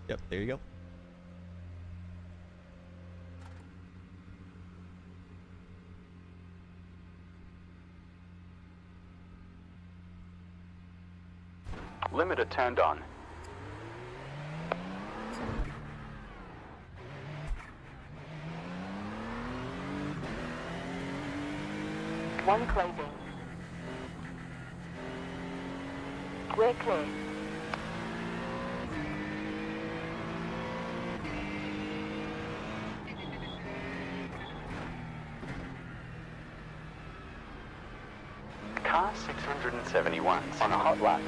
Yep, there you go. Limiter turned on. One closing. We're clear. Car 671 on a hot lap.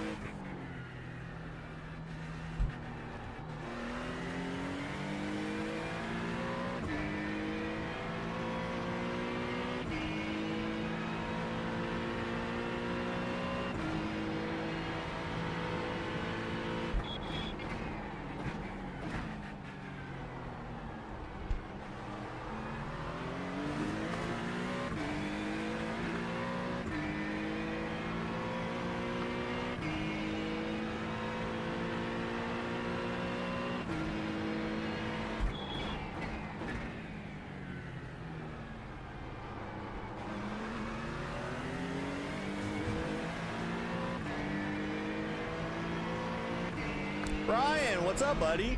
Brian, what's up, buddy?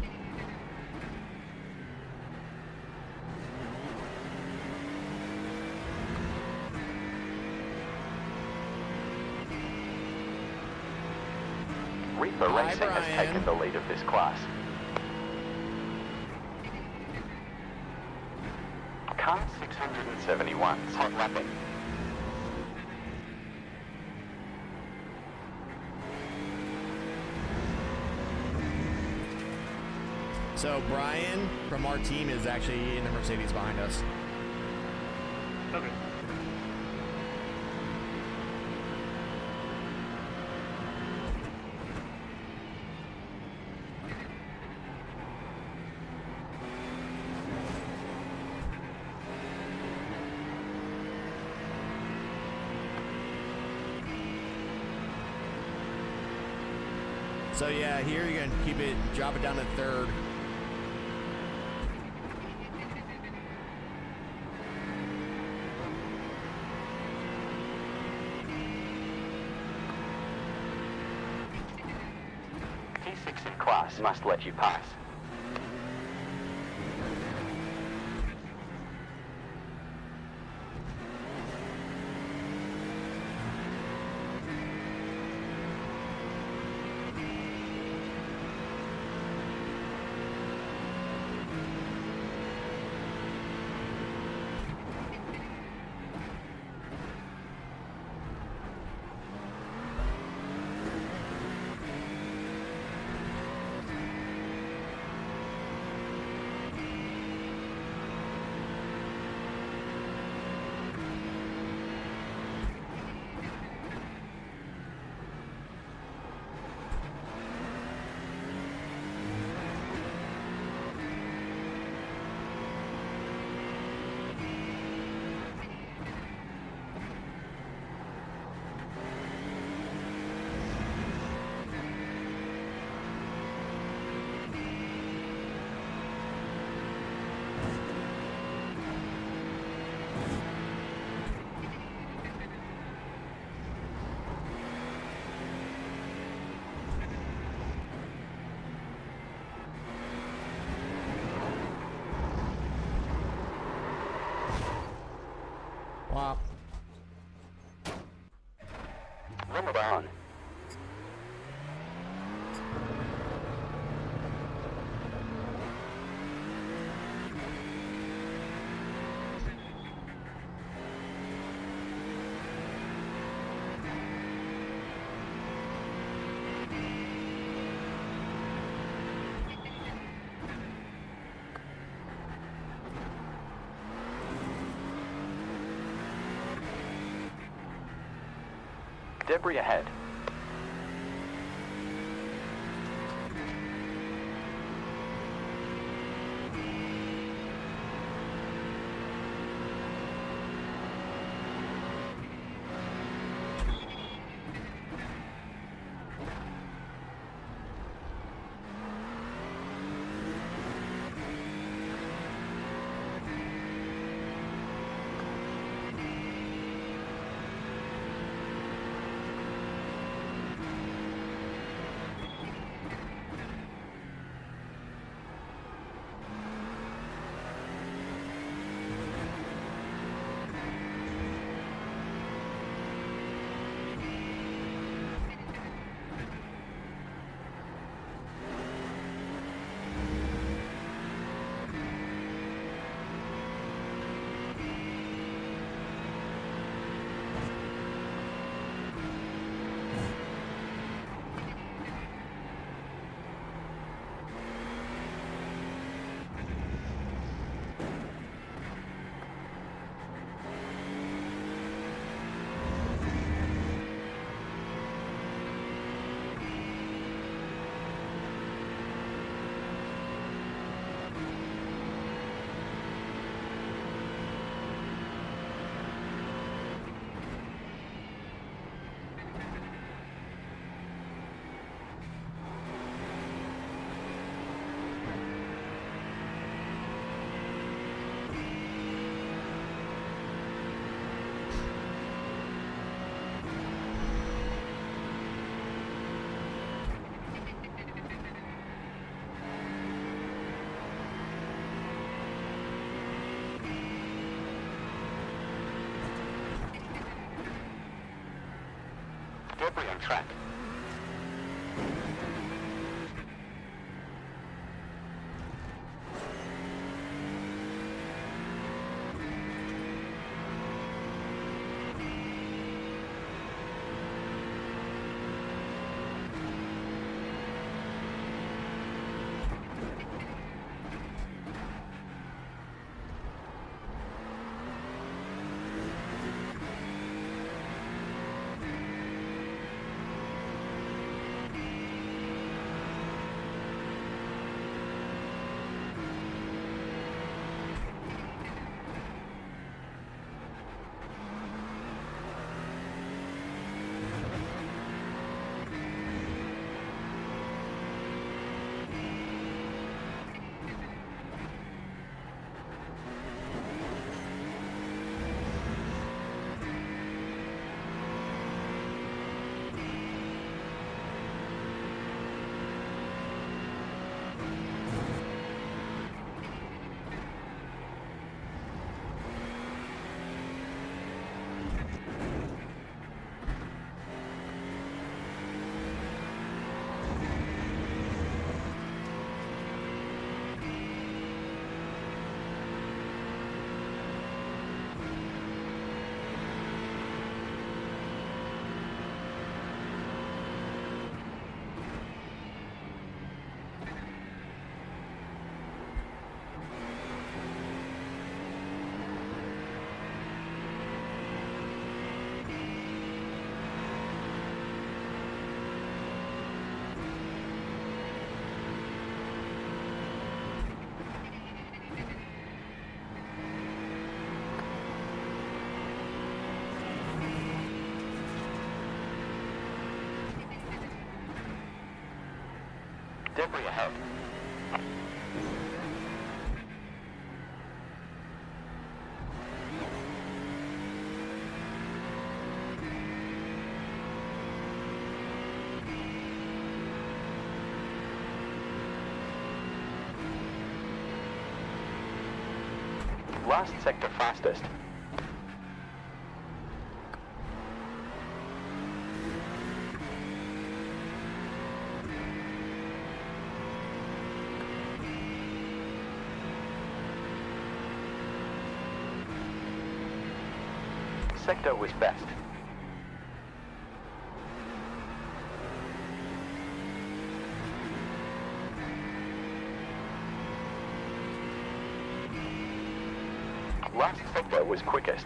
Reaper Hi, Racing has Brian. taken the lead of this class. Car 671 hot lapping. So Brian from our team is actually in the Mercedes behind us. Okay. So yeah, here you're gonna keep it, drop it down to third. T6 in class must let you pass. Debris ahead. Debris on track. Debris ahead. Last sector fastest. Sector was best. Last sector was quickest.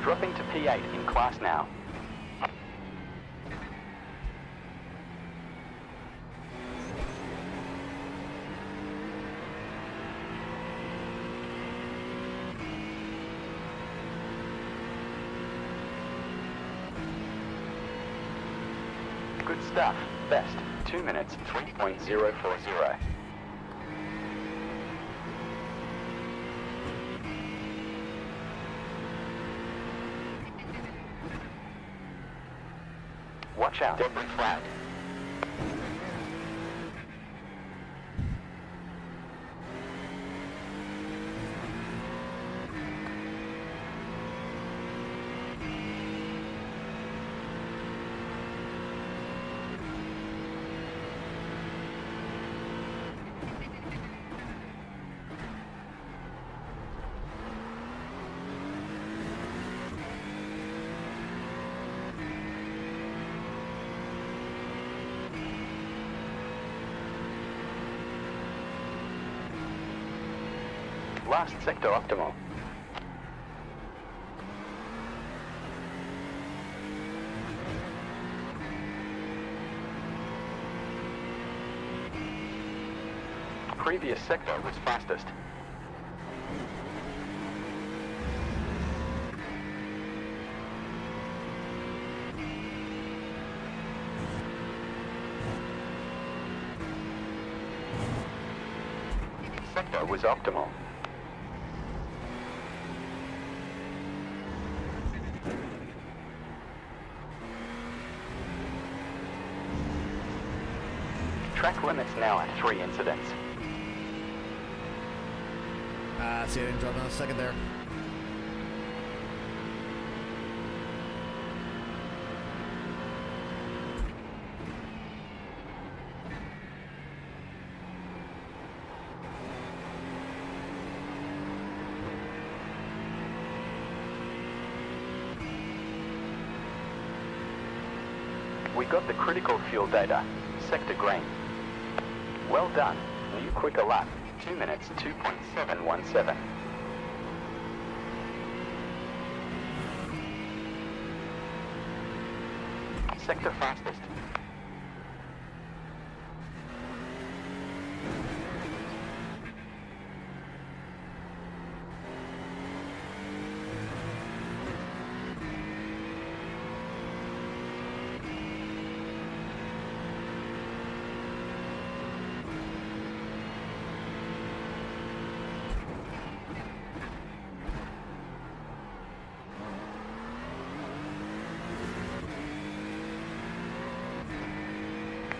Dropping to P8 in class now. Good stuff. Best. 2 minutes, 3.040. Watch out. Debris flag. Last sector optimal. Previous sector was fastest. Sector was optimal. Track limits now at 3 incidents. See, I didn't drop down a second there. We got the critical fuel data. Sector green. Well done. New quicker lap. 2 minutes, 2.717. Sector fastest.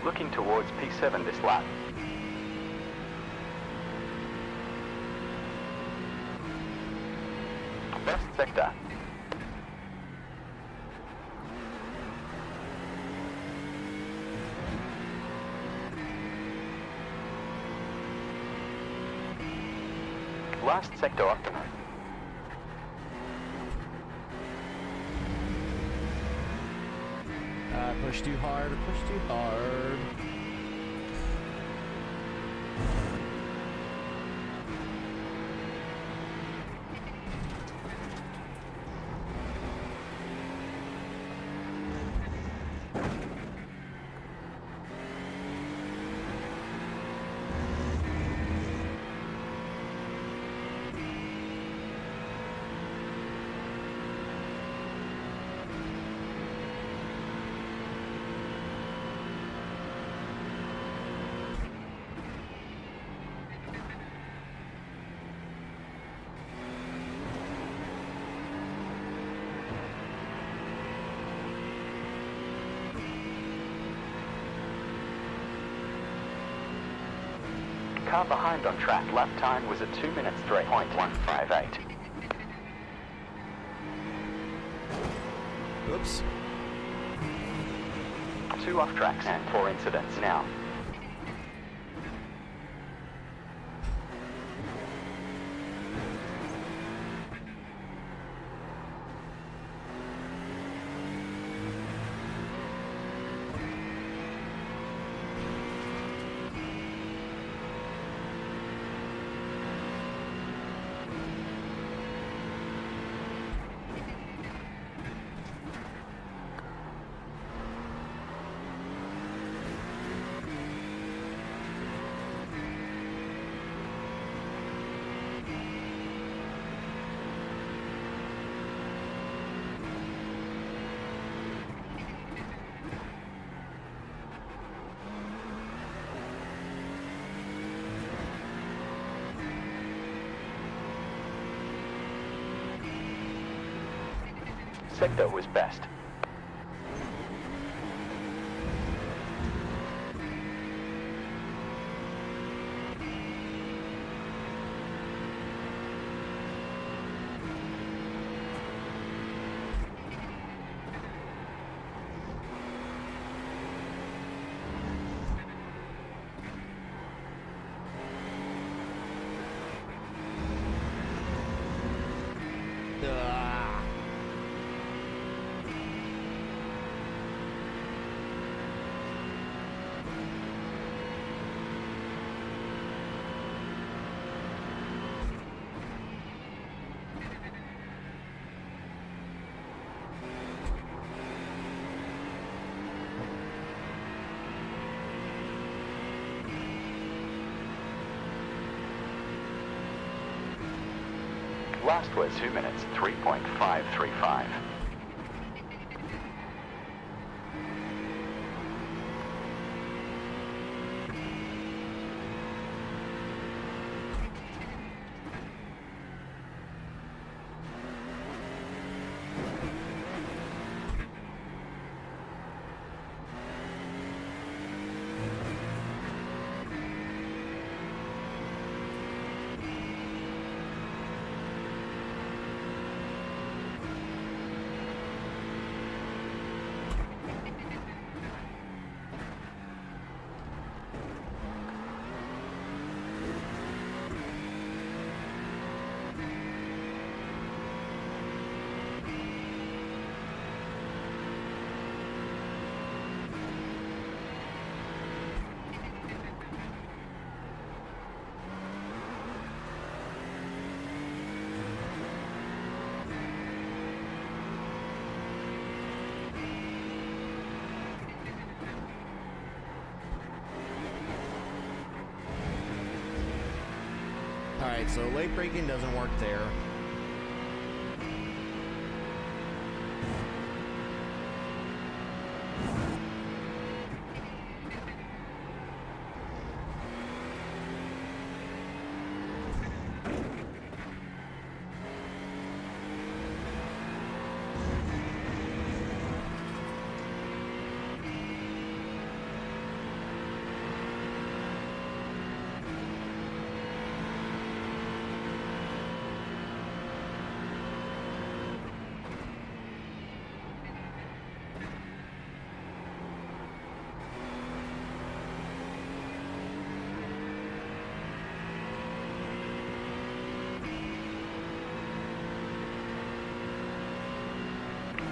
Looking towards P7 this lap. Best sector. Last sector optimum. Push too hard, push too hard. Car behind on track. Lap time was at 2 minutes 3.158. Oops. 2 off tracks and 4 incidents now. sector was best. Last was 2 minutes, 3.535. Alright, so late braking doesn't work there.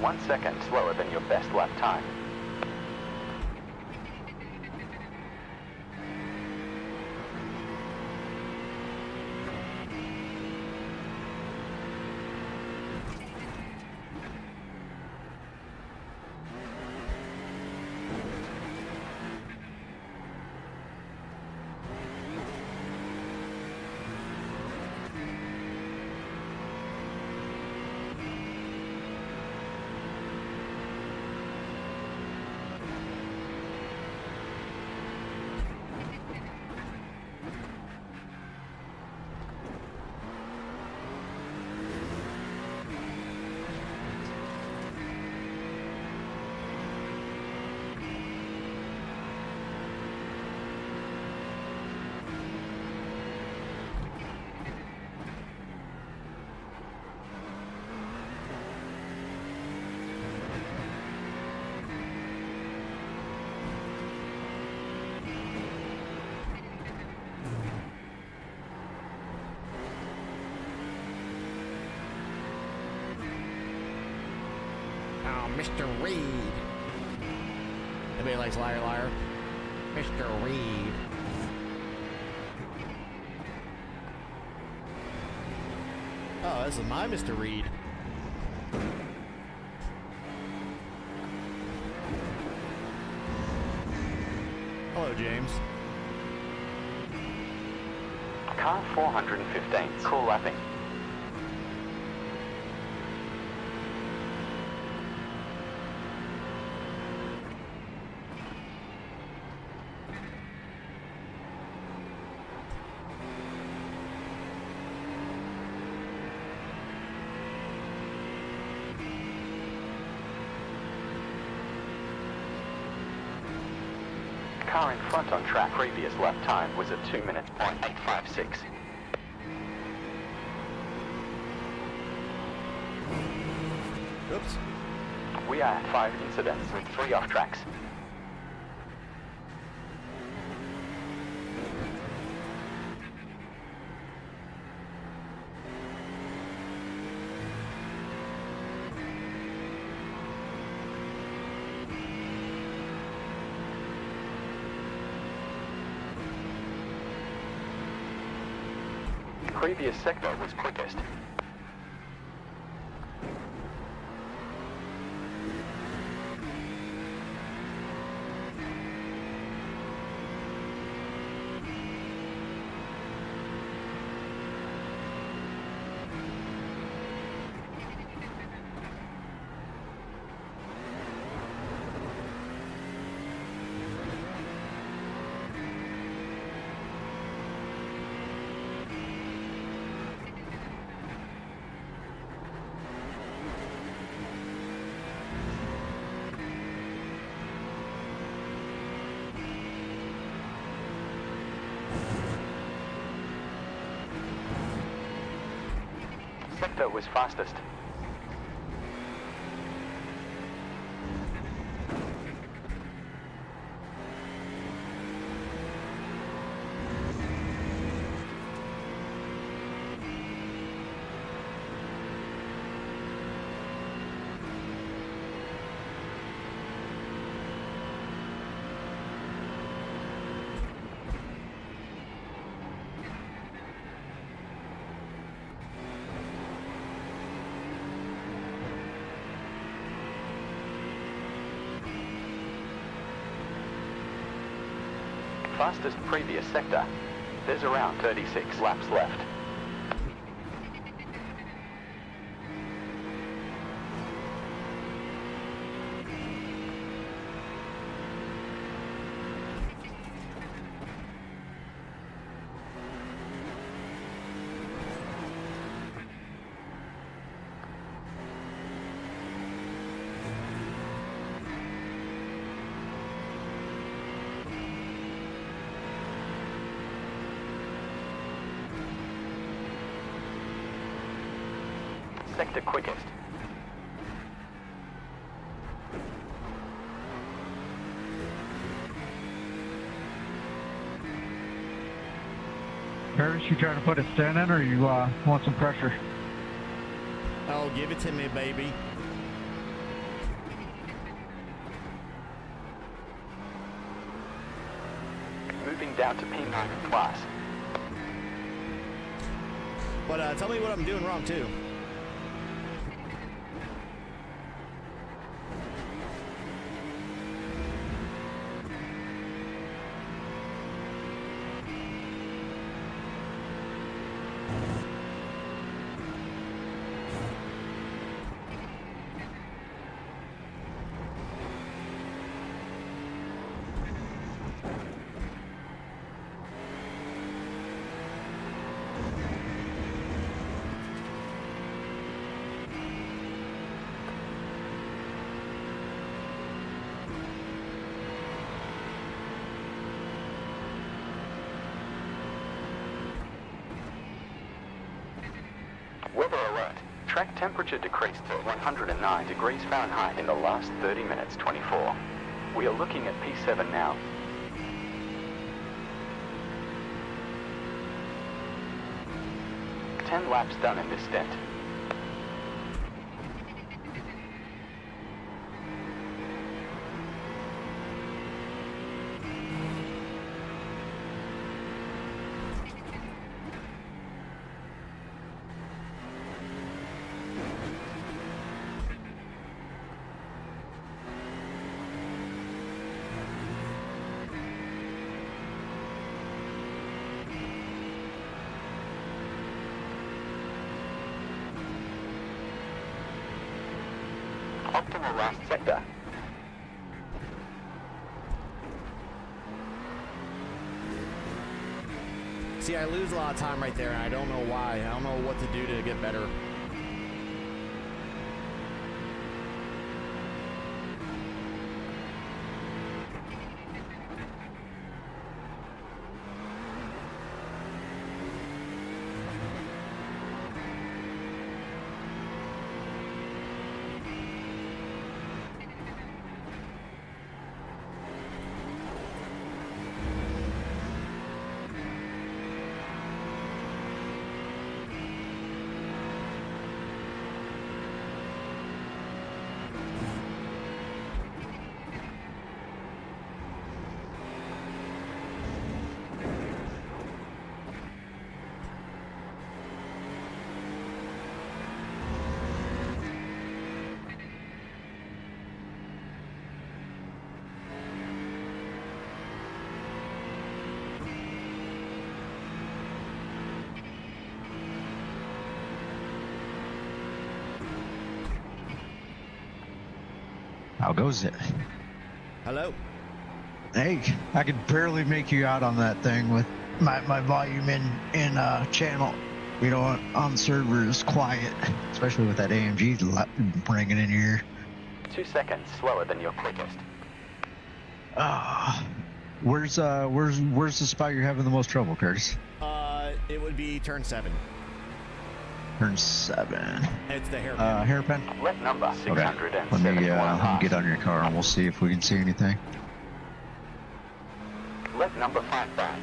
One second slower than your best lap time. Mr. Reed. Anybody likes Liar Liar? Mr. Reed. Oh, this is my Mr. Reed. Hello, James. Car 415, cool lapping. car in front on track. Previous lap time was a 2 minutes point 856. Oops. We are at 5 incidents with 3 off tracks. Previous sector was quickest. Sector was fastest. Fastest previous sector. There's around 36 laps left. Sector quickest. Paris, you trying to put a stint in, or you want some pressure? Oh, give it to me, baby. Moving down to P9 in class. But tell me what I'm doing wrong, too. Weather alert. Track temperature decreased to 109 degrees Fahrenheit in the last 30 minutes 24. We are looking at P7 now. Ten laps done in this stint. Optimal last sector. See, I lose a lot of time right there, and I don't know why. I don't know what to do to get better. How goes it? Hello. Hey, I could barely make you out on that thing with my volume in channel. You know, on server is quiet, especially with that AMG bringing in your ear. 2 seconds slower than your quickest. Where's the spot you're having the most trouble, Curtis? It would be turn 7. Turn 7. It's the hairpin. Hairpin? Let number Okay. 671 Let me pass. get on your car and we'll see if we can see anything. Let number 55.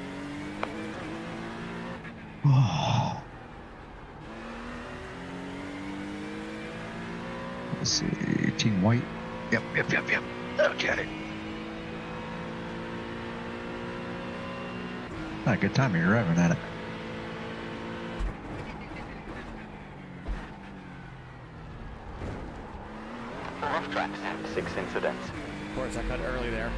Let's see. Team White. Yep. Okay. Not a good time you're driving at it. Off tracks. 6 incidents. Of course, I cut early there.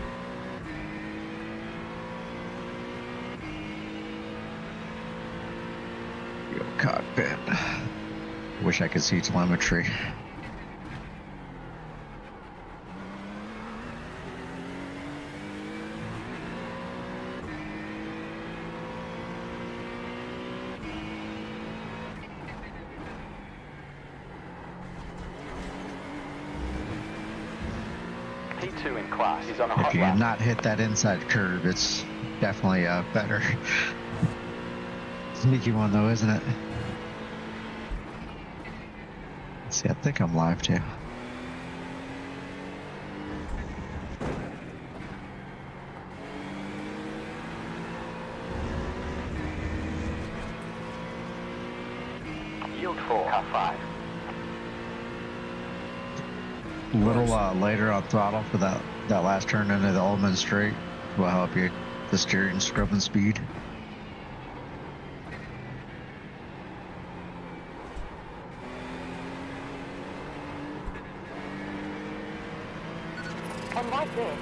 Yo, cockpit. Wish I could see telemetry. P2 in class is on a If hot you lap. can not hit that inside curve, it's definitely better. Sneaky one though, isn't it? Let's see, I think I'm live too. Yield 4, car 5. A little later on throttle for that last turn into the Ullman straight will help you the steering scrubbing speed. And right there.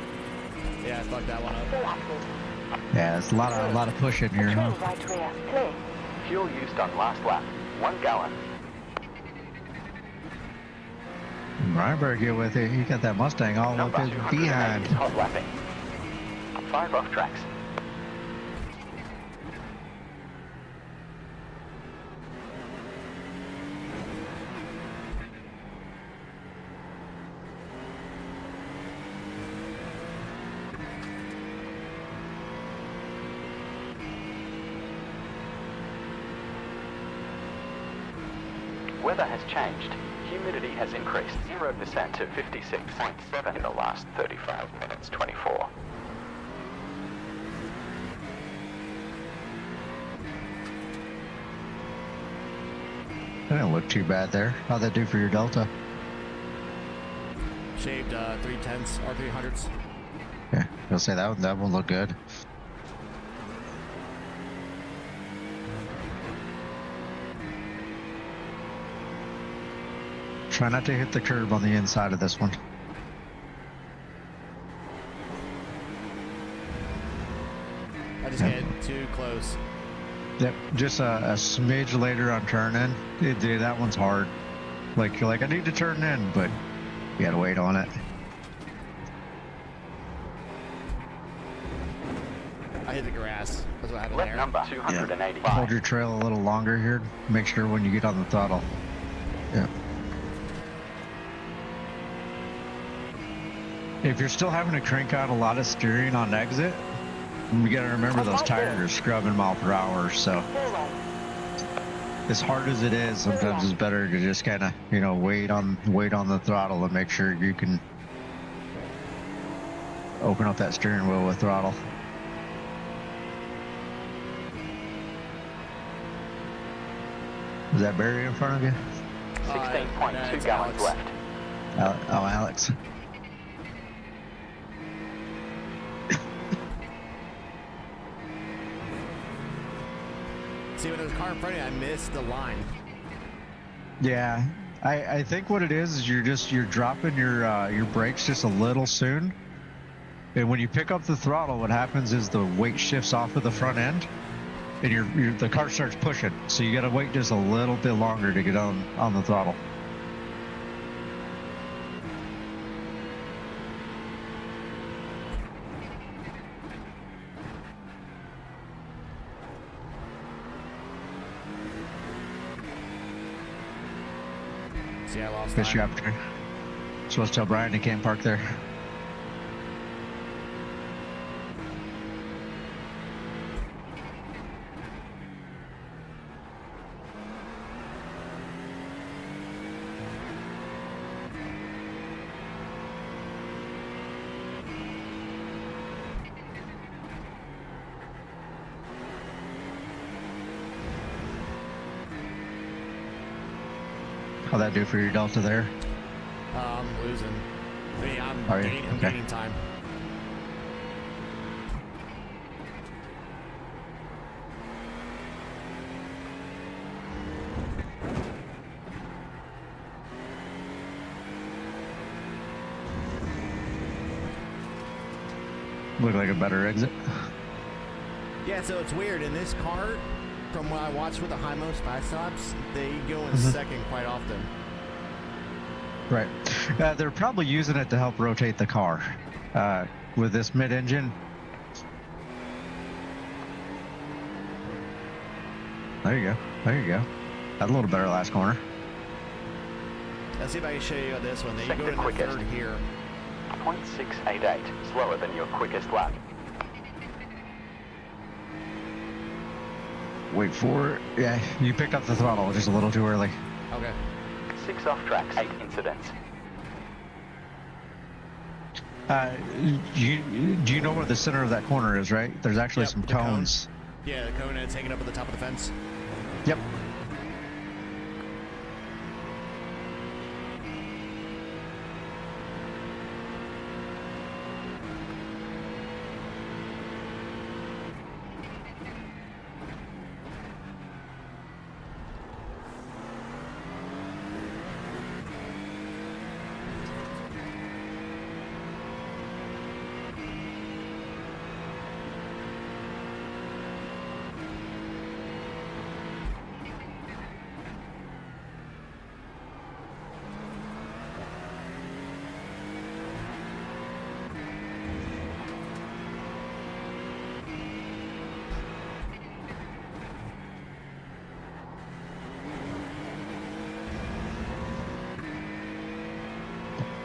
Yeah, I fucked that one up. Still active. Yeah, it's a lot of push in here, Control huh? right rear. Clear. Fuel used on last lap. 1 gallon. Brian better get with it. He got that Mustang all up Number his 280 behind. is hot lapping. 5 off tracks. Weather has changed. Humidity has increased 0% to 56.7 in the last 35 minutes 24. That didn't look too bad there. How'd that do for your Delta? Shaved 310s or 300s. Yeah, I'll say that one looked good. Try not to hit the curb on the inside of this one. I just hit too close. Yep, just a smidge later on turn in. Dude, that one's hard. Like, you're like, I need to turn in, but you gotta wait on it. I hit the grass. That's what happened Let there. number 285. Hold your trail a little longer here. Make sure when you get on the throttle. Yeah. If you're still having to crank out a lot of steering on exit, you gotta remember those tires are scrubbing mile per hour, so Forward. as hard as it is, sometimes it's better to just kind of, you know, wait on the throttle and make sure you can open up that steering wheel with throttle. Is that Barry in front of you? 16.2 gallons Alex. left. Oh, Alex. See, when there's a car in front of you, I missed the line. Yeah, I think what it is you're dropping your brakes just a little soon, and when you pick up the throttle, what happens is the weight shifts off of the front end, and the car starts pushing. So you got to wait just a little bit longer to get on the throttle. See, I lost Missed your time. opportunity. Supposed to tell Brian he can't park there. How'd that do for your Delta there? I'm losing. I mean, I'm Are you? gaining, Okay. gaining time. Look like a better exit. Yeah, so it's weird. In this car, from what I watched with the high most fast stops, they go in Mhm. second quite often. Right. They're probably using it to help rotate the car. With this mid-engine. There you go. There you go. Got a little better last corner. Let's see if I can show you this one. Then you Second go to the quickest. third here. 0.688, slower than your quickest lap. Wait for it. Yeah, you picked up the throttle just a little too early. Okay. 6 off tracks, 8 incidents. Do you know where the center of that corner is, right? There's actually Yep, some the cone. cones. Yeah, the cone is hanging up at the top of the fence. Yep.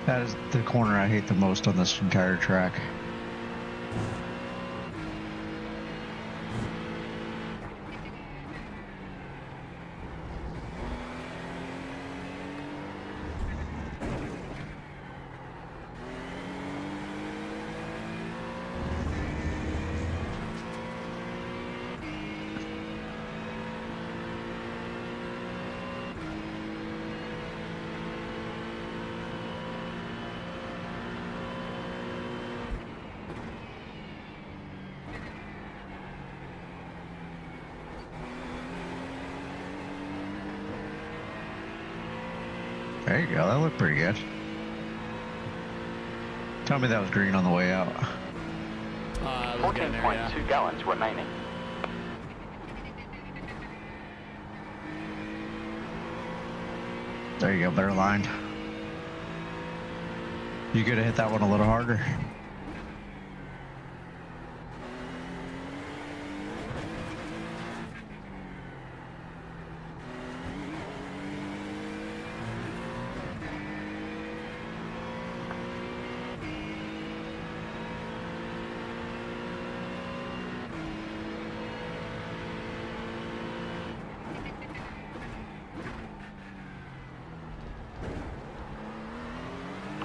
That is the corner I hate the most on this entire track. There you go. That looked pretty good. Tell me that was green on the way out. I was getting there, yeah. 14.2 gallons remaining. There you go. Better line. You could have hit that one a little harder.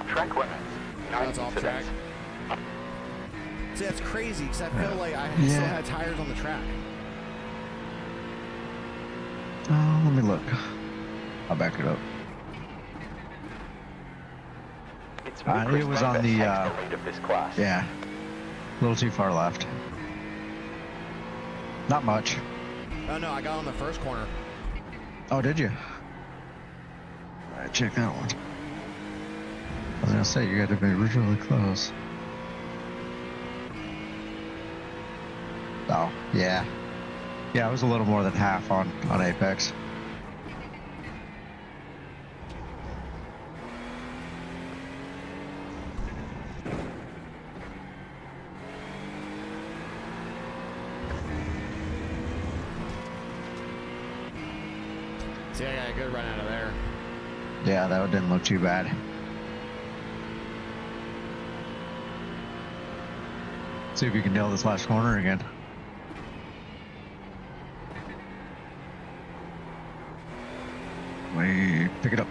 Track limits. 9 That's off track. incidents. See, that's crazy because I feel like I still Yeah. had tires on the track. Oh, let me look. I'll back it up. It's It was on the, lead of this class. Yeah. A little too far left. Not much. Oh no, I got on the first corner. Oh, did you? All right, check that one. I was gonna say, you got to be really close. Oh, yeah. Yeah, it was a little more than half on Apex. See, I got a good run out of there. Yeah, that didn't look too bad. See if you can nail this last corner again. Wait, pick it up.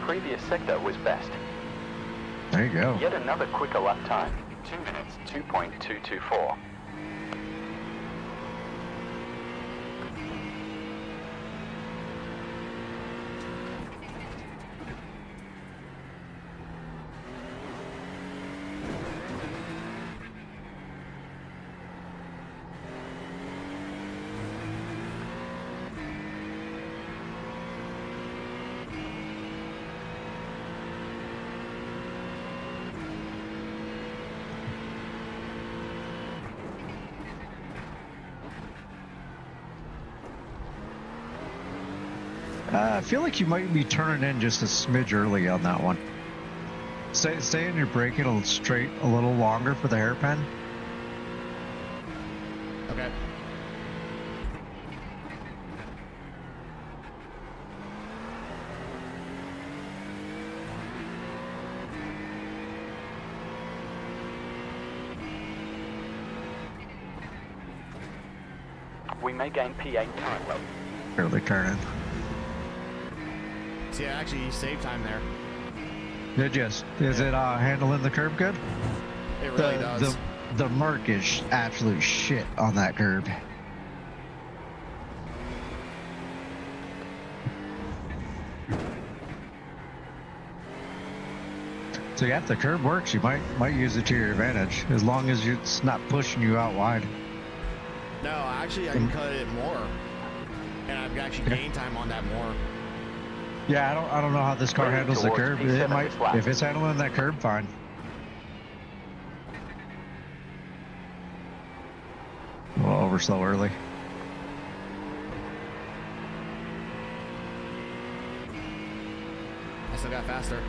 Previous sector was best. There you go. Yet another quicker lap time. 2 minutes, 2.224. I feel like you might be turning in just a smidge early on that one. Stay in your braking a little straight a little longer for the hairpin. Okay. We may gain P8 time. Early turning. See, actually, you saved time there. Did you? Is it handling the curb good? It really does. The mark is absolute shit on that curb. So yeah, if the curb works, you might use it to your advantage, as long as it's not pushing you out wide. No, actually, I can cut it more, and I've actually gained time on that more. Yeah, I don't know how this car Moving handles the towards curb. P7 It might, this lap. if it's handling that curb, fine. Well, over slow early. I still got faster.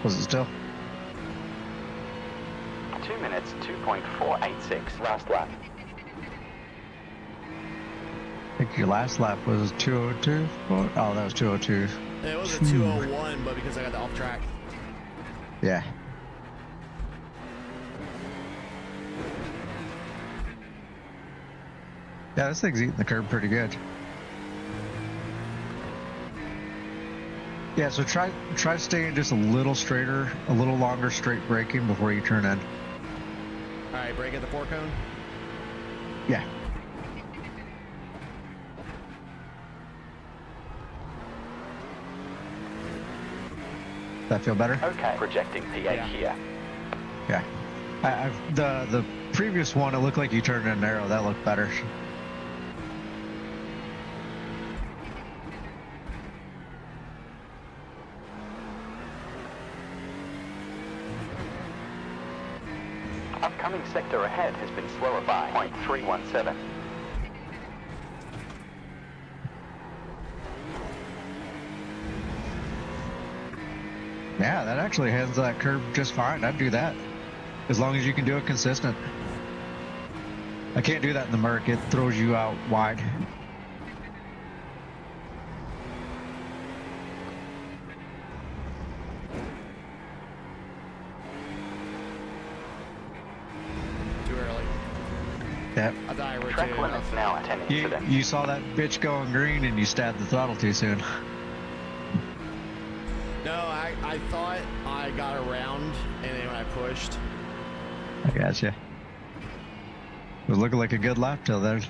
Was it still? 2 minutes, 2.486. Last lap. I think your last lap was 202. Oh, that was 202. It was a 201, but because I got the off track. Yeah. Yeah, this thing's eating the curb pretty good. Yeah, so try staying just a little straighter, a little longer straight braking before you turn in. All right, brake at the 4 cone. Yeah. That feel better? Okay, projecting P8 Yeah. here. Yeah. The previous one, it looked like you turned in narrow. That looked better. Upcoming sector ahead has been slower by 0.317. Yeah, that actually handles that curve just fine. I'd do that. As long as you can do it consistent. I can't do that in the Merc. It throws you out wide. Too early. Yep. I thought I rotated Track enough. limits now at 10 incident. You saw that bitch going green and you stabbed the throttle too soon. No, I thought I got around, and then when I pushed, I gotcha. It was looking like a good lap till then.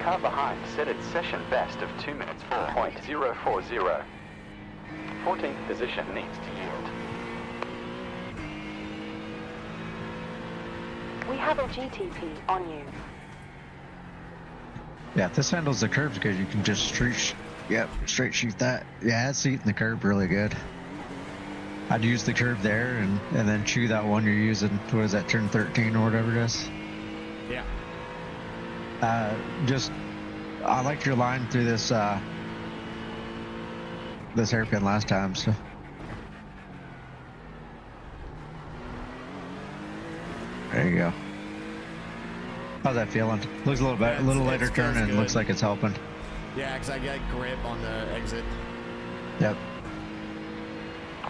Car behind set its session best of 2 minutes 4.040. 14th position needs to yield. We have a GTP on you. Yeah, if this handles the curves good, you can just straight shoot that. Yeah, it's eating the curb really good. I'd use the curve there and then chew that one you're using. What is that, turn 13 or whatever it is? yeah. Just I liked your line through this this hairpin last time. So there you go. How's that feeling? Looks a little better. A little later turn and looks like it's helping. Yeah, because I got grip on the exit. Yep.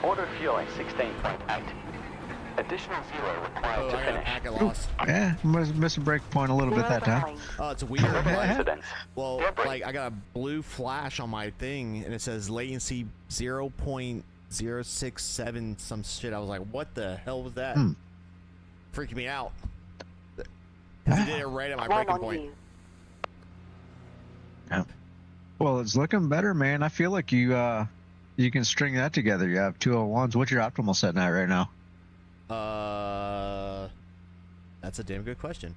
Auto fueling 16.8. Additional fuel required to finish. Packet loss. Yeah, missed a break point a little bit that time. Oh, it's weird. Coincidence. Well, like I got a blue flash on my thing, and it says latency 0.067 some shit. I was like, what the hell was that? Freaked me out. Because it did it right at my breaking point. Yeah. Well, it's looking better, man. I feel like you can string that together. You have 201s. What's your optimal setting at right now? That's a damn good question.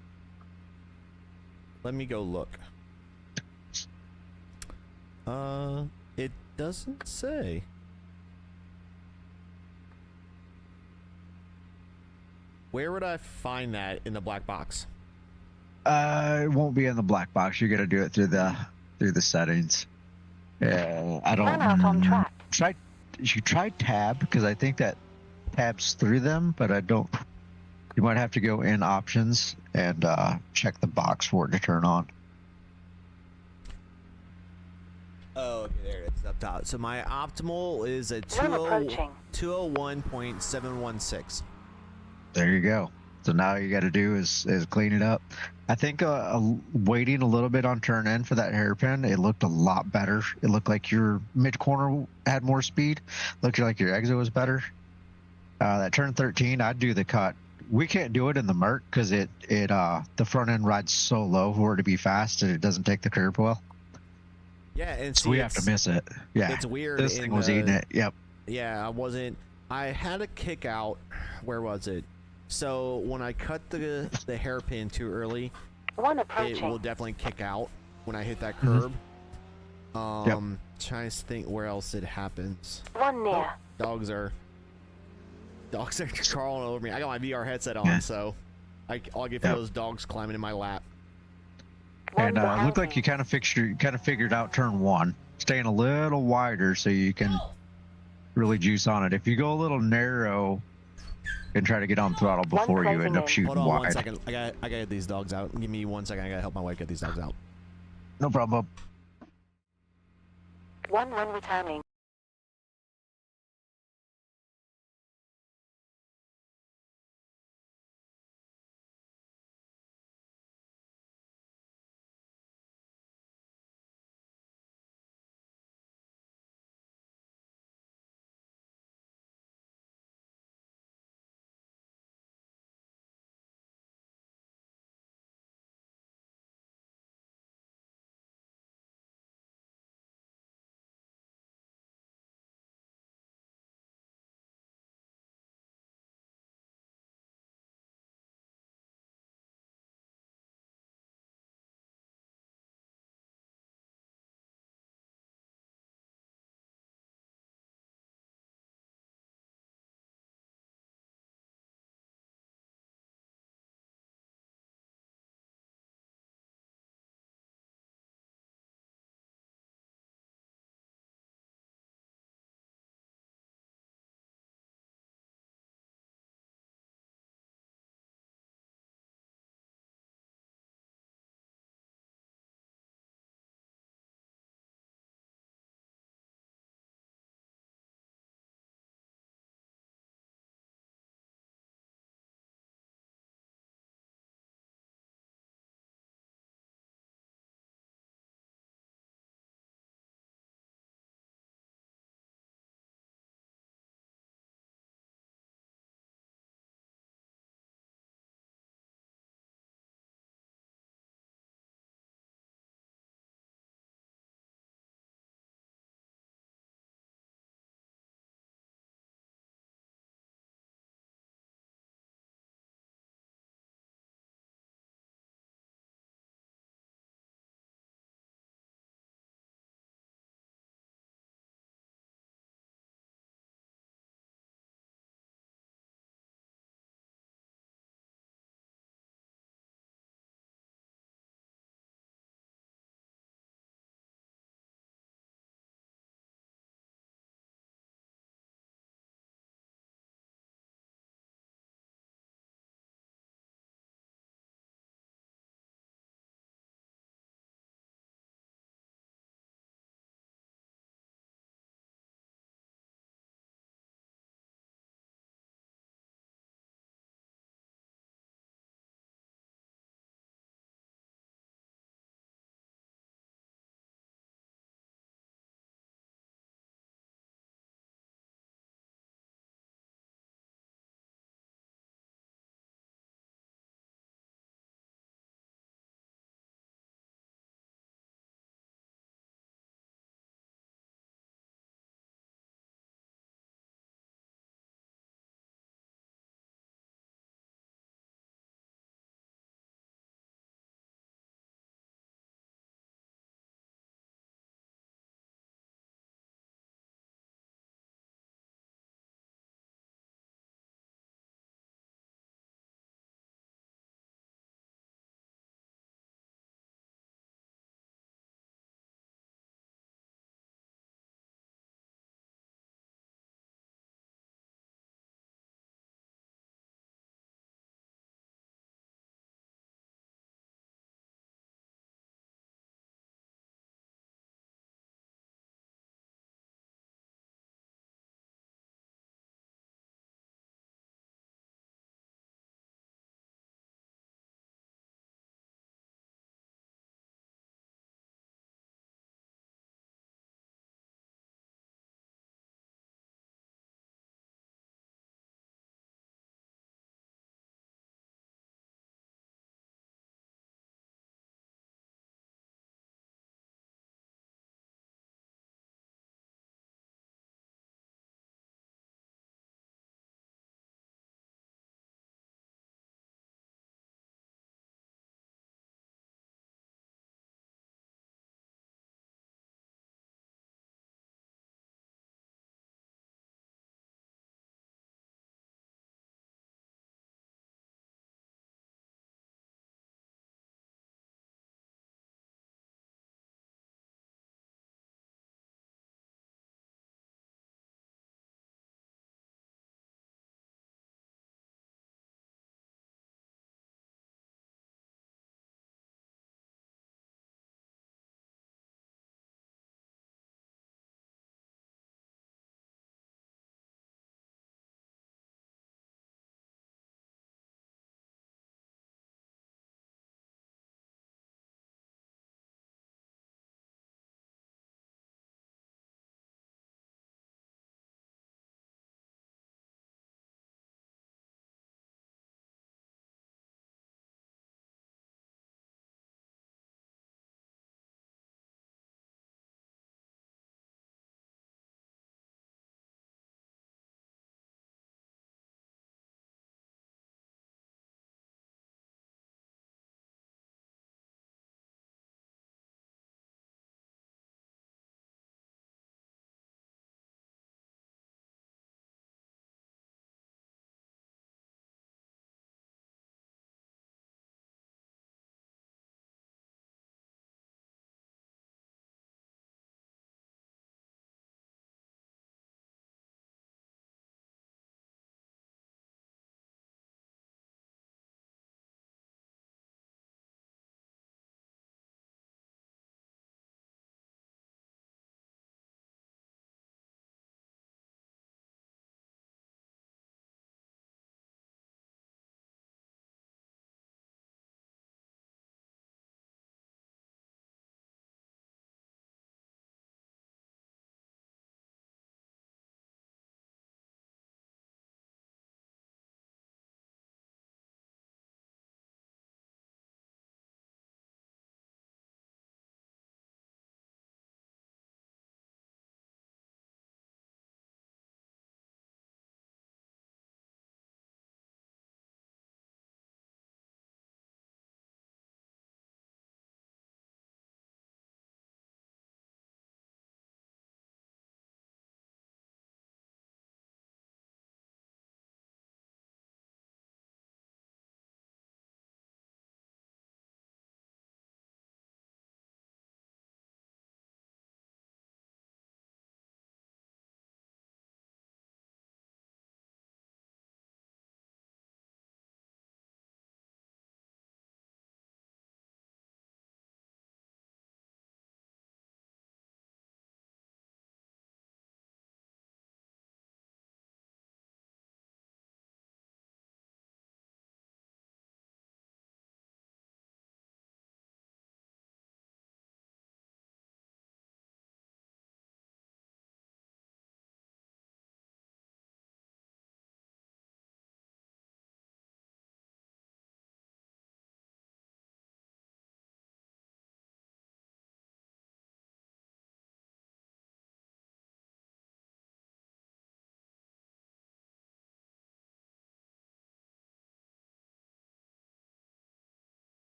Let me go look. It doesn't say. Where would I find that in the black box? It won't be in the black box. You got to do it through the settings. Yeah, I don't. Run out on track. You try tab because I think that tabs through them, but I don't. You might have to go in options and check the box for it to turn on. Oh, okay, there it is up top. So my optimal is a 201.716. There you go. So now all you got to do is clean it up. I think waiting a little bit on turn in for that hairpin, it looked a lot better. It looked like your mid corner had more speed. Looked like your exit was better. That turn 13, I'd do the cut. We can't do it in the Merc because the front end rides so low for it to be fast and it doesn't take the curb well. Yeah, and so we have to miss it. Yeah, it's weird. This thing was eating it. Yep. Yeah, I had a kick out. Where was it? So when I cut the hairpin too early, it will definitely kick out when I hit that curb. Trying to think where else it happens. One near. Dogs are crawling over me. I got my VR headset on, so I'll get those dogs climbing in my lap. And it looked like you kind of figured out turn 1, staying a little wider so you can really juice on it. If you go a little narrow and try to get on throttle before you end up shooting Hold on wide. 1 second. I gotta get these dogs out. Give me 1 second. I gotta help my wife get these dogs out. No problem. One returning.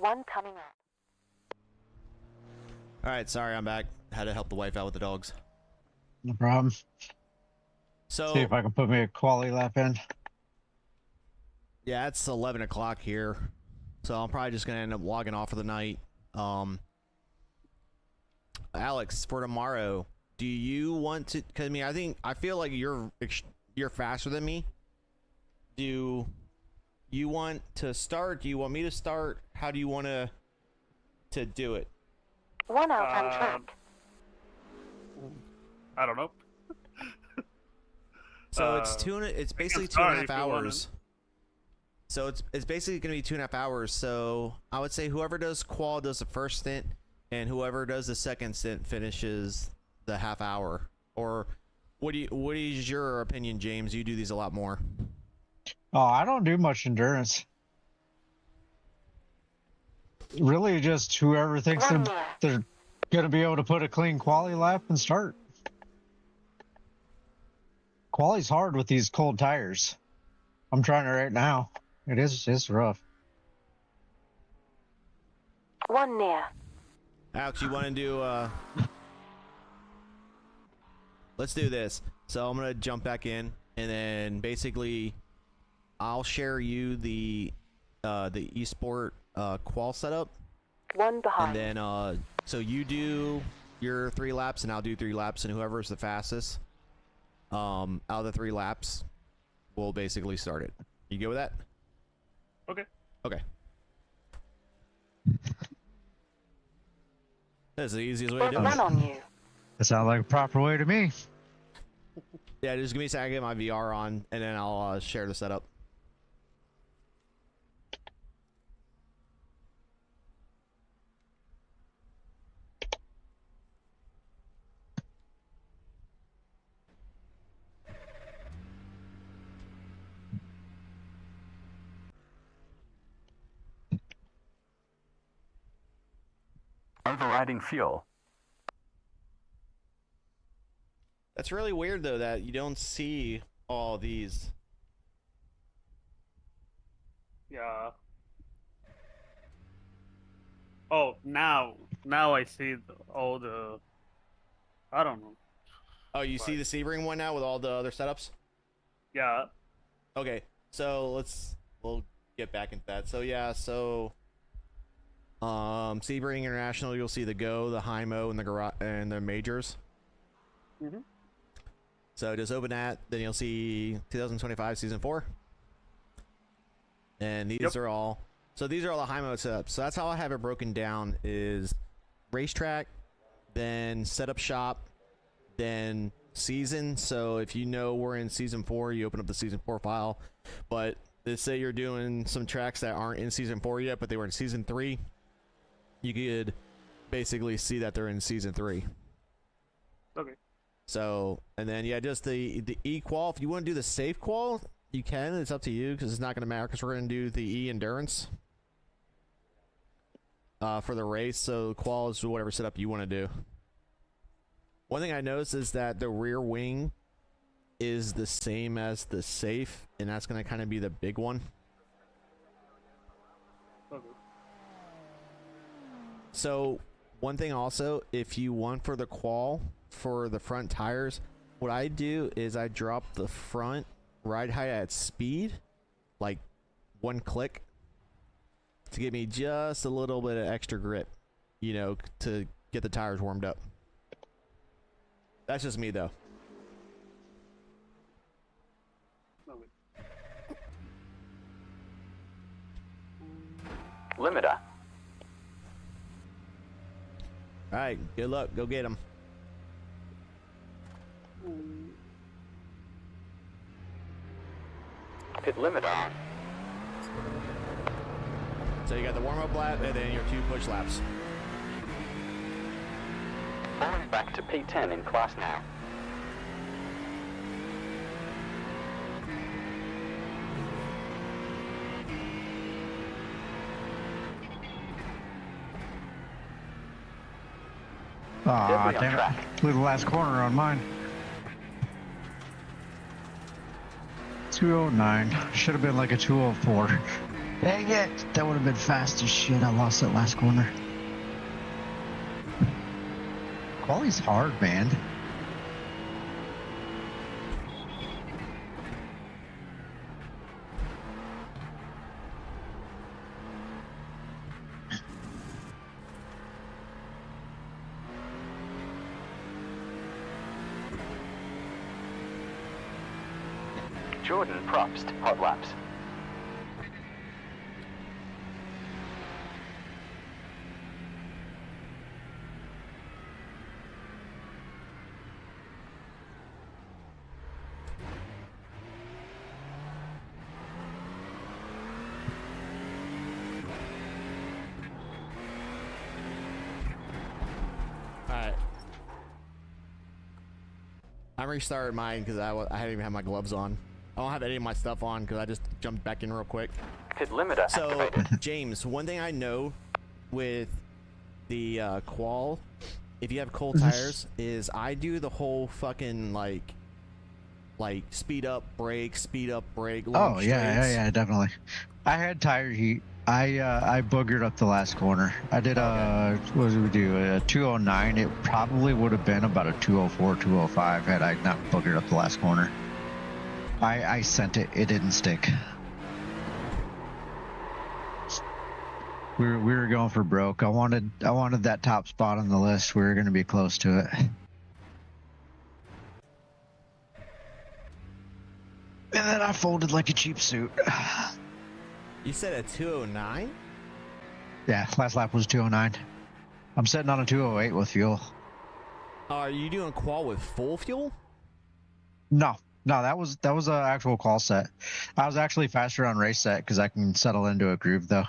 One coming up. All right, sorry, I'm back. Had to help the wife out with the dogs. No problem. So See if I can put me a quality lap in. yeah, it's 11 o'clock here, so I'm probably just gonna end up logging off for the night. Alex, for tomorrow, do you want to? Cause I mean, I feel like you're faster than me. Do you want to start? Do you want me to start? How do you want to do it? One out on track. I don't know. So it's basically start 2.5 if you wanna. hours. So it's basically going to be 2.5 hours. So I would say whoever does qual does the first stint, and whoever does the second stint finishes the half hour. Or what is your opinion, James? You do these a lot more. Oh, I don't do much endurance. Really, just whoever thinks they're going to be able to put a clean quali lap and start. Quali's hard with these cold tires. I'm trying it right now. It's rough. One near. Alex, you want to do let's do this. So I'm going to jump back in, and then basically I'll share you the esport qual setup. One behind. And then so you do your 3 laps and I'll do 3 laps, and whoever's the fastest out of the 3 laps will basically start it. You good with that? Okay. Okay. That's the easiest way to There's do it. one on you. That sounds like a proper way to me. Yeah, just give me a second, get my VR on, and then I'll share the setup. Overriding fuel. That's really weird, though, that you don't see all these. Yeah. Oh, now I see all the. I don't know. Oh, you see the Sebring one now with all the other setups? Yeah. Okay, so we'll get back into that. So yeah, so Sebring International, you'll see the Go, the Hymo, and the garage and the majors. Mhm. So just open that, then you'll see 2025 season 4, and these are all. So these are all the Hymo setups. So that's how I have it broken down: is racetrack, then setup shop, then season. So if you know we're in season 4, you open up the season 4 file. But let's say you're doing some tracks that aren't in season 4 yet, but they were in season 3. You could basically see that they're in season 3. Okay. So, and then yeah, just the E-qual. If you want to do the safe qual, you can. It's up to you, because it's not going to matter, because we're going to do the E-endurance for the race. So qual is whatever setup you want to do. One thing I noticed is that the rear wing is the same as the safe, and that's going to kind of be the big one. Okay. So one thing also, if you want for the qual for the front tires, what I do is I drop the front ride height at speed, like 1 click, to give me just a little bit of extra grip, you know, to get the tires warmed up. That's just me, though. Okay. Limiter. All right, good luck. Go get them. Pit limiter on. So you got the warm-up lap and then your 2 push laps. Falling back to P10 in class now. Aw, Deadly on damn track. it. Blew the last corner on mine. 209. Should have been like a 204. Dang it! That would have been fast as shit. I lost that last corner. Quali's hard, man. Jordan Probst, hot laps. Alright. I'm restarting mine because I hadn't even have my gloves on. I don't have any of my stuff on because I just jumped back in real quick. Pit limiter So, activated. James, one thing I know with the qual, if you have cold tires, is I do the whole fucking like speed up, brake, long Oh yeah, straights. yeah, definitely. I had tire heat. I boogered up the last corner. I did what did we do? A 209. It probably would have been about a 204, 205 had I not boogered up the last corner. I sent it. It didn't stick. We were going for broke. I wanted that top spot on the list. We were going to be close to it. And then I folded like a cheap suit. You said a 209? Yeah, last lap was 209. I'm sitting on a 208 with fuel. Are you doing qual with full fuel? No, that was an actual call set. I was actually faster on race set because I can settle into a groove though.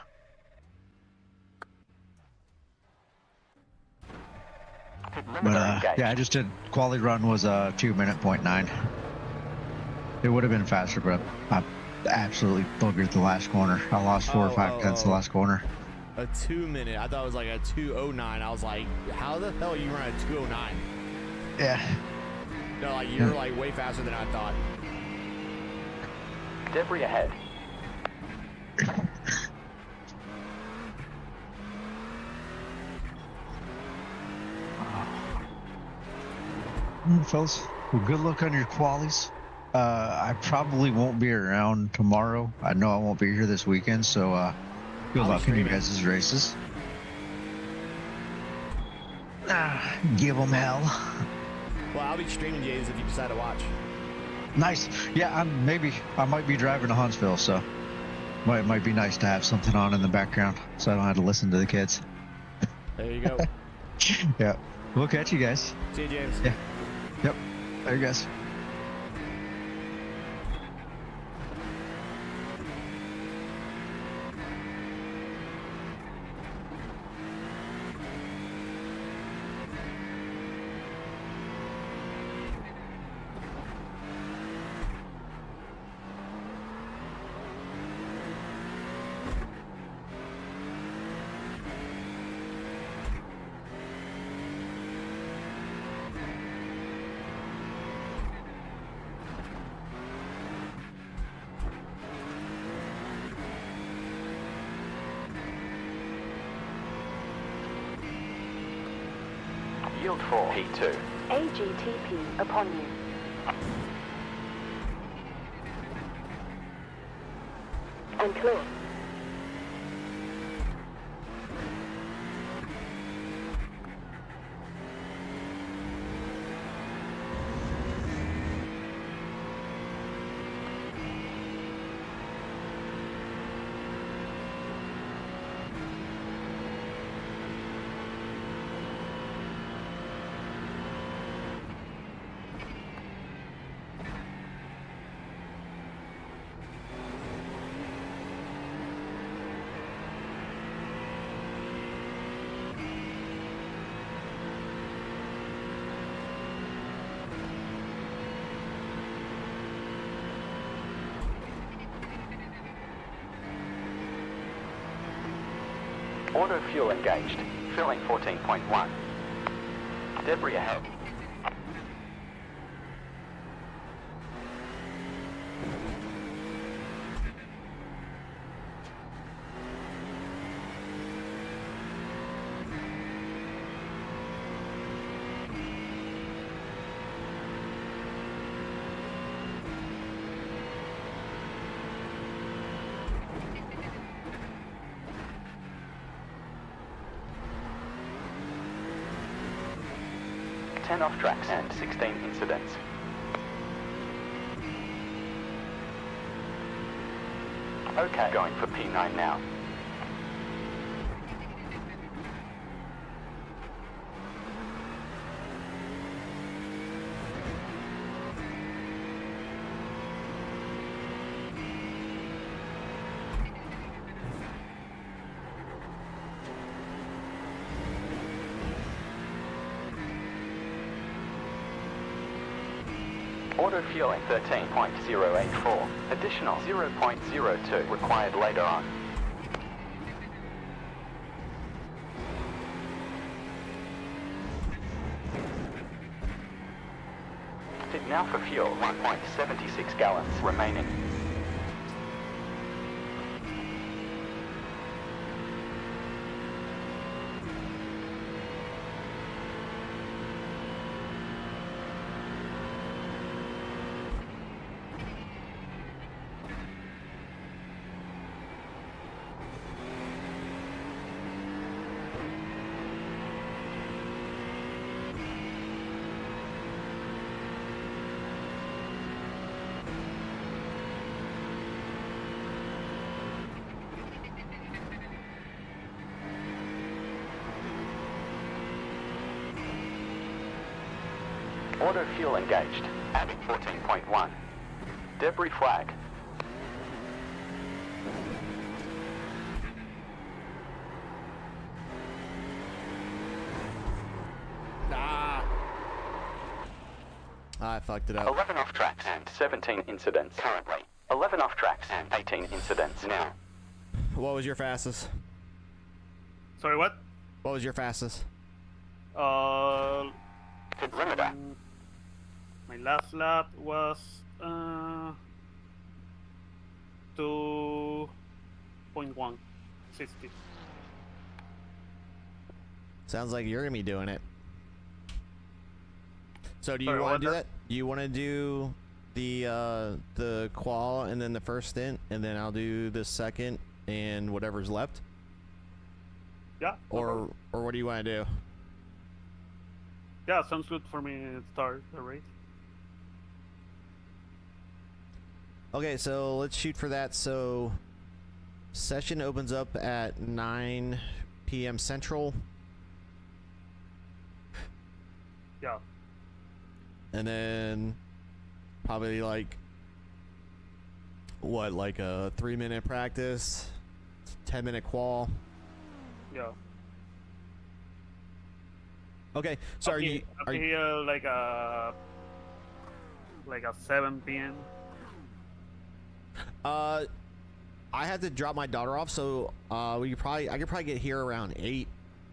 Pit But limiter engaged. yeah, I just did quality run was a 2:09. It would have been faster, but I absolutely boogered the last corner. I lost 4 or 5 tenths the last corner. A 2 minute. I thought it was like a 209. I was like, how the hell you run a 209? Yeah. No, like you're like way faster than I thought. Debris ahead. Fellas, well, good luck on your qualies. I probably won't be around tomorrow. I know I won't be here this weekend, so good luck in you guys' races. Give them hell. Well, I'll be streaming Jays if you decide to watch. Nice. Yeah, I might be driving to Huntsville, so might be nice to have something on in the background, so I don't have to listen to the kids. There you go. Yeah. We'll catch you guys. See you, James. Yeah. Yep. There you guys. Yield for P2. AGTP upon you. And clear. Auto fuel engaged. Filling 14.1. Debris ahead. 10 off tracks and 16 incidents. Okay, going for P9 now. Auto fueling 13.084. Additional 0.02 required later on. Fit now for fuel, 1.76 gallons remaining. Auto fuel engaged. Adding 14.1. Debris flag. I fucked it up. 11 off tracks and 17 incidents currently. 11 off tracks and 18 incidents now. What was your fastest? Sorry, what? What was your fastest? Perimeter. My last lap was 2.1, 60. Sounds like you're gonna be doing it. So do you Sorry, want what to do the- that? Do you want to do the qual and then the first stint, and then I'll do the second and whatever's left? Yeah. no problem. Or what do you want to do? Yeah, sounds good for me to start the race. Okay, so let's shoot for that. So session opens up at 9 p.m. Central, Yeah. and then probably like what, like a 3-minute practice, 10-minute qual. Yeah. Okay, so I'll are be- you? I'll be here like a 7 p.m. I have to drop my daughter off, so I could probably get here around 8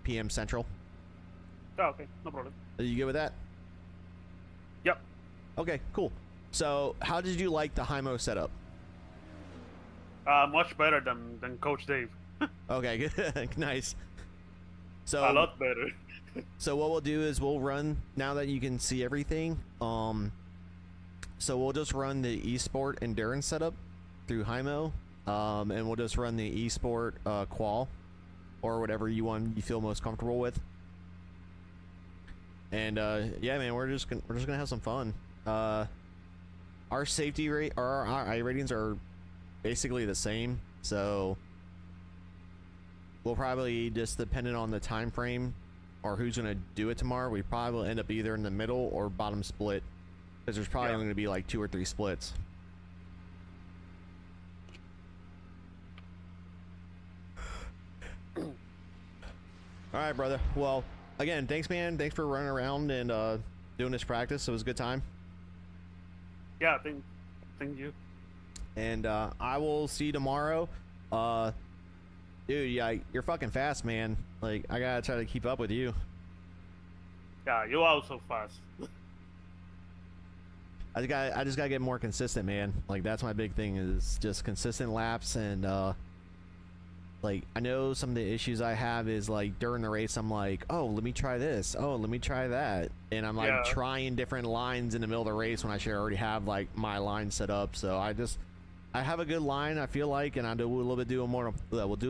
p.m. Central. Oh, okay, no problem. Are you good with that? Yep. Okay, cool. So how did you like the Hymo setup? Much better than Coach Dave. Okay, good. Nice. So A lot better. So what we'll do is we'll run, now that you can see everything, so we'll just run the eSport endurance setup through Hymo, and we'll just run the eSport qual, or whatever you feel most comfortable with. And yeah, man, we're just gonna have some fun. Our safety rate, our I ratings are basically the same, so we'll probably, just depending on the time frame or who's gonna do it tomorrow, we probably will end up either in the middle or bottom split, because there's probably only gonna be like 2 or 3 splits. All right, brother. Well, again, thanks, man. Thanks for running around and doing this practice. It was a good time. Yeah, thank you. And I will see you tomorrow. Dude, yeah, you're fucking fast, man. Like, I gotta try to keep up with you. Yeah, you also fast. I just gotta get more consistent, man. Like, that's my big thing, is just consistent laps. And like, I know some of the issues I have is, like, during the race I'm like, oh, let me try this, oh, let me try that, and I'm like trying different lines in the middle of the race when I should already have like my line set up. So I have a good line, I feel like, and we'll do a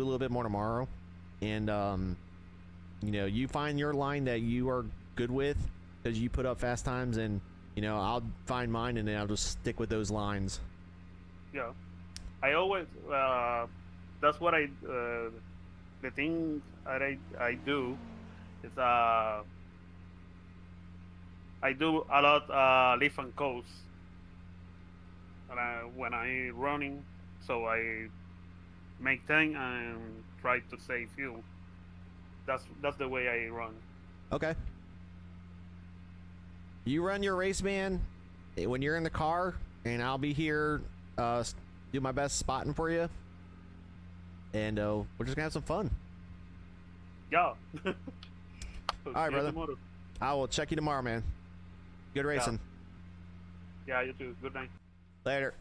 little bit more tomorrow. And you know, you find your line that you are good with, because you put up fast times, and you know I'll find mine, and then I'll just stick with those lines. Yeah, I always that's what the thing that I do is I do a lot lift and coast when I running, so I make time and try to save fuel. That's the way I run. Okay. You run your race, man, when you're in the car, and I'll be here, do my best spotting for you, and we're just gonna have some fun. Yeah. All right, brother. Tomorrow. I will check you tomorrow, man. Good racing. Yeah, you too. Good night. Later.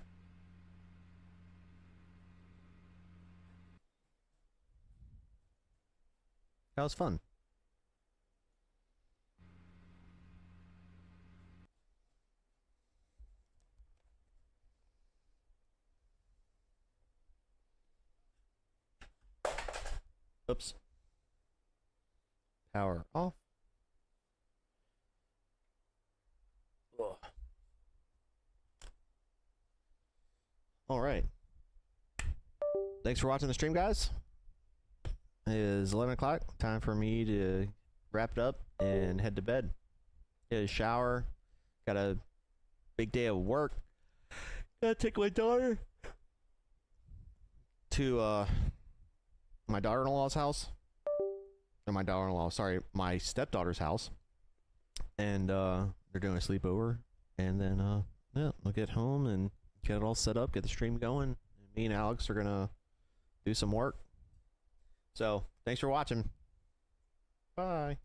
That was fun. Oops. Power off. Ugh. All right. Thanks for watching the stream, guys. It is 11 o'clock. Time for me to wrap it up and head to bed. Get a shower. Got a big day of work. Gotta take my daughter to my daughter-in-law's house. Or my daughter-in-law, sorry, my stepdaughter's house. And they're doing a sleepover. And then yeah, we'll get home and get it all set up, get the stream going. Me and Alex are gonna do some work. So, thanks for watching. Bye.